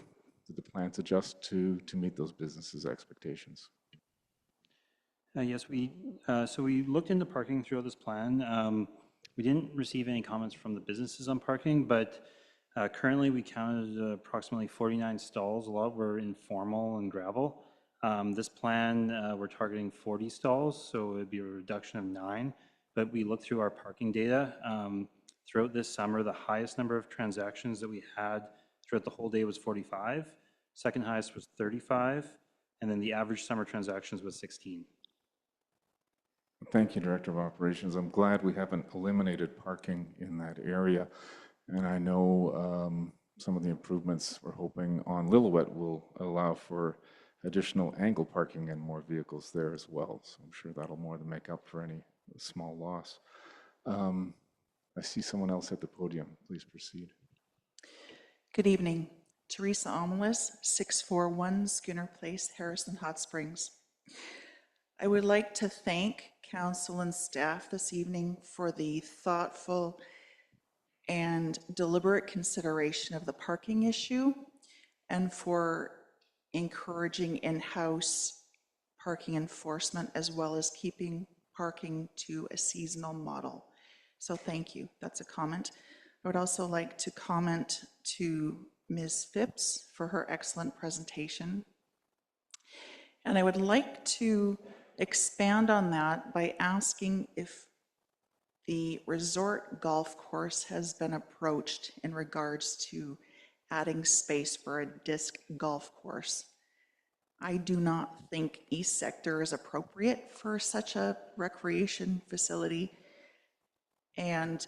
did the plans adjust to meet those businesses' expectations? Yes, so we looked into parking throughout this plan. We didn't receive any comments from the businesses on parking, but currently we counted approximately 49 stalls. A lot were informal and gravel. This plan, we're targeting 40 stalls, so it would be a reduction of 9. But we looked through our parking data. Throughout this summer, the highest number of transactions that we had throughout the whole day was 45. Second highest was 35. And then the average summer transactions was 16. Thank you, Director of Operations. I'm glad we haven't eliminated parking in that area. And I know some of the improvements we're hoping on Lillooet will allow for additional angle parking and more vehicles there as well. So I'm sure that'll more than make up for any small loss. I see someone else at the podium. Please proceed. Good evening. Teresa Omelis, 641 Schooner Place, Harrison Hot Springs. I would like to thank council and staff this evening for the thoughtful and deliberate consideration of the parking issue and for encouraging in-house parking enforcement as well as keeping parking to a seasonal model. So thank you. That's a comment. I would also like to comment to Ms. Phipps for her excellent presentation. And I would like to expand on that by asking if the resort golf course has been approached in regards to adding space for a disc golf course. I do not think East Sector is appropriate for such a recreation facility. And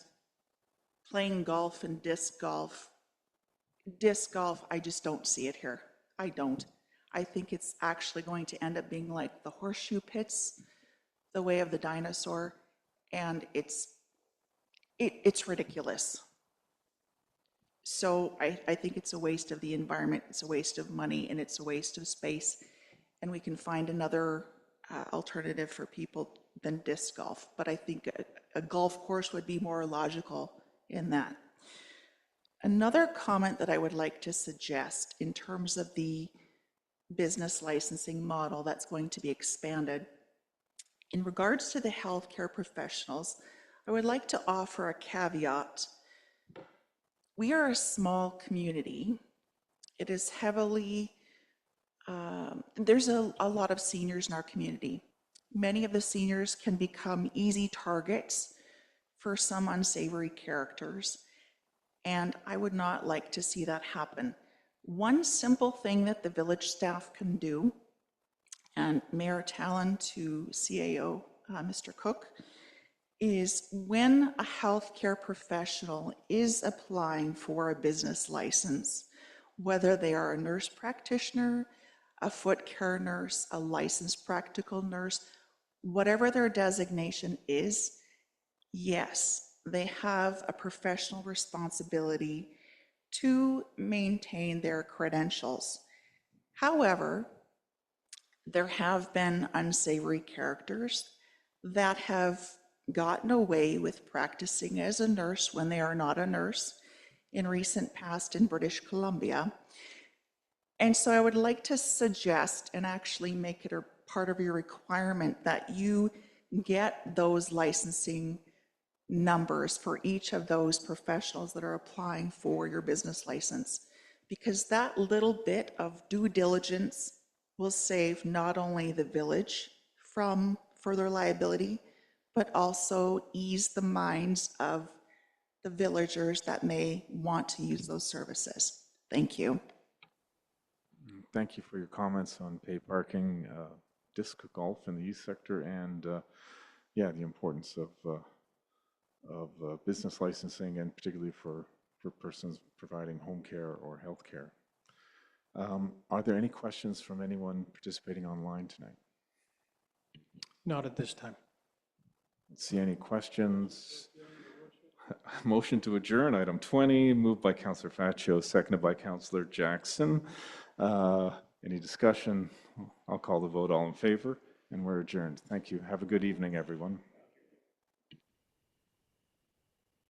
playing golf and disc golf, I just don't see it here. I don't. I think it's actually going to end up being like the horseshoe pits, the way of the dinosaur, and it's ridiculous. So I think it's a waste of the environment, it's a waste of money, and it's a waste of space. And we can find another alternative for people than disc golf. But I think a golf course would be more logical in that. Another comment that I would like to suggest in terms of the business licensing model that's going to be expanded, in regards to the healthcare professionals, I would like to offer a caveat. We are a small community. It is heavily, there's a lot of seniors in our community. Many of the seniors can become easy targets for some unsavory characters, and I would not like to see that happen. One simple thing that the village staff can do, and Mayor Tallon to CAO Mr. Cook, is when a healthcare professional is applying for a business license, whether they are a nurse practitioner, a foot care nurse, a licensed practical nurse, whatever their designation is, yes, they have a professional responsibility to maintain their credentials. However, there have been unsavory characters that have gotten away with practicing as a nurse when they are not a nurse in recent past in British Columbia. And so I would like to suggest and actually make it a part of your requirement that you get those licensing numbers for each of those professionals that are applying for your business license, because that little bit of due diligence will save not only the village from further liability, but also ease the minds of the villagers that may want to use those services. Thank you. Thank you for your comments on pay parking, disc golf in the youth sector, and yeah, the importance of business licensing, and particularly for persons providing home care or health care. Are there any questions from anyone participating online tonight? Not at this time. See any questions? Motion to adjourn, item 20, moved by Councillor Faccio, seconded by Councillor Jackson. Any discussion? I'll call the vote. All in favor? And we're adjourned. Thank you. Have a good evening, everyone.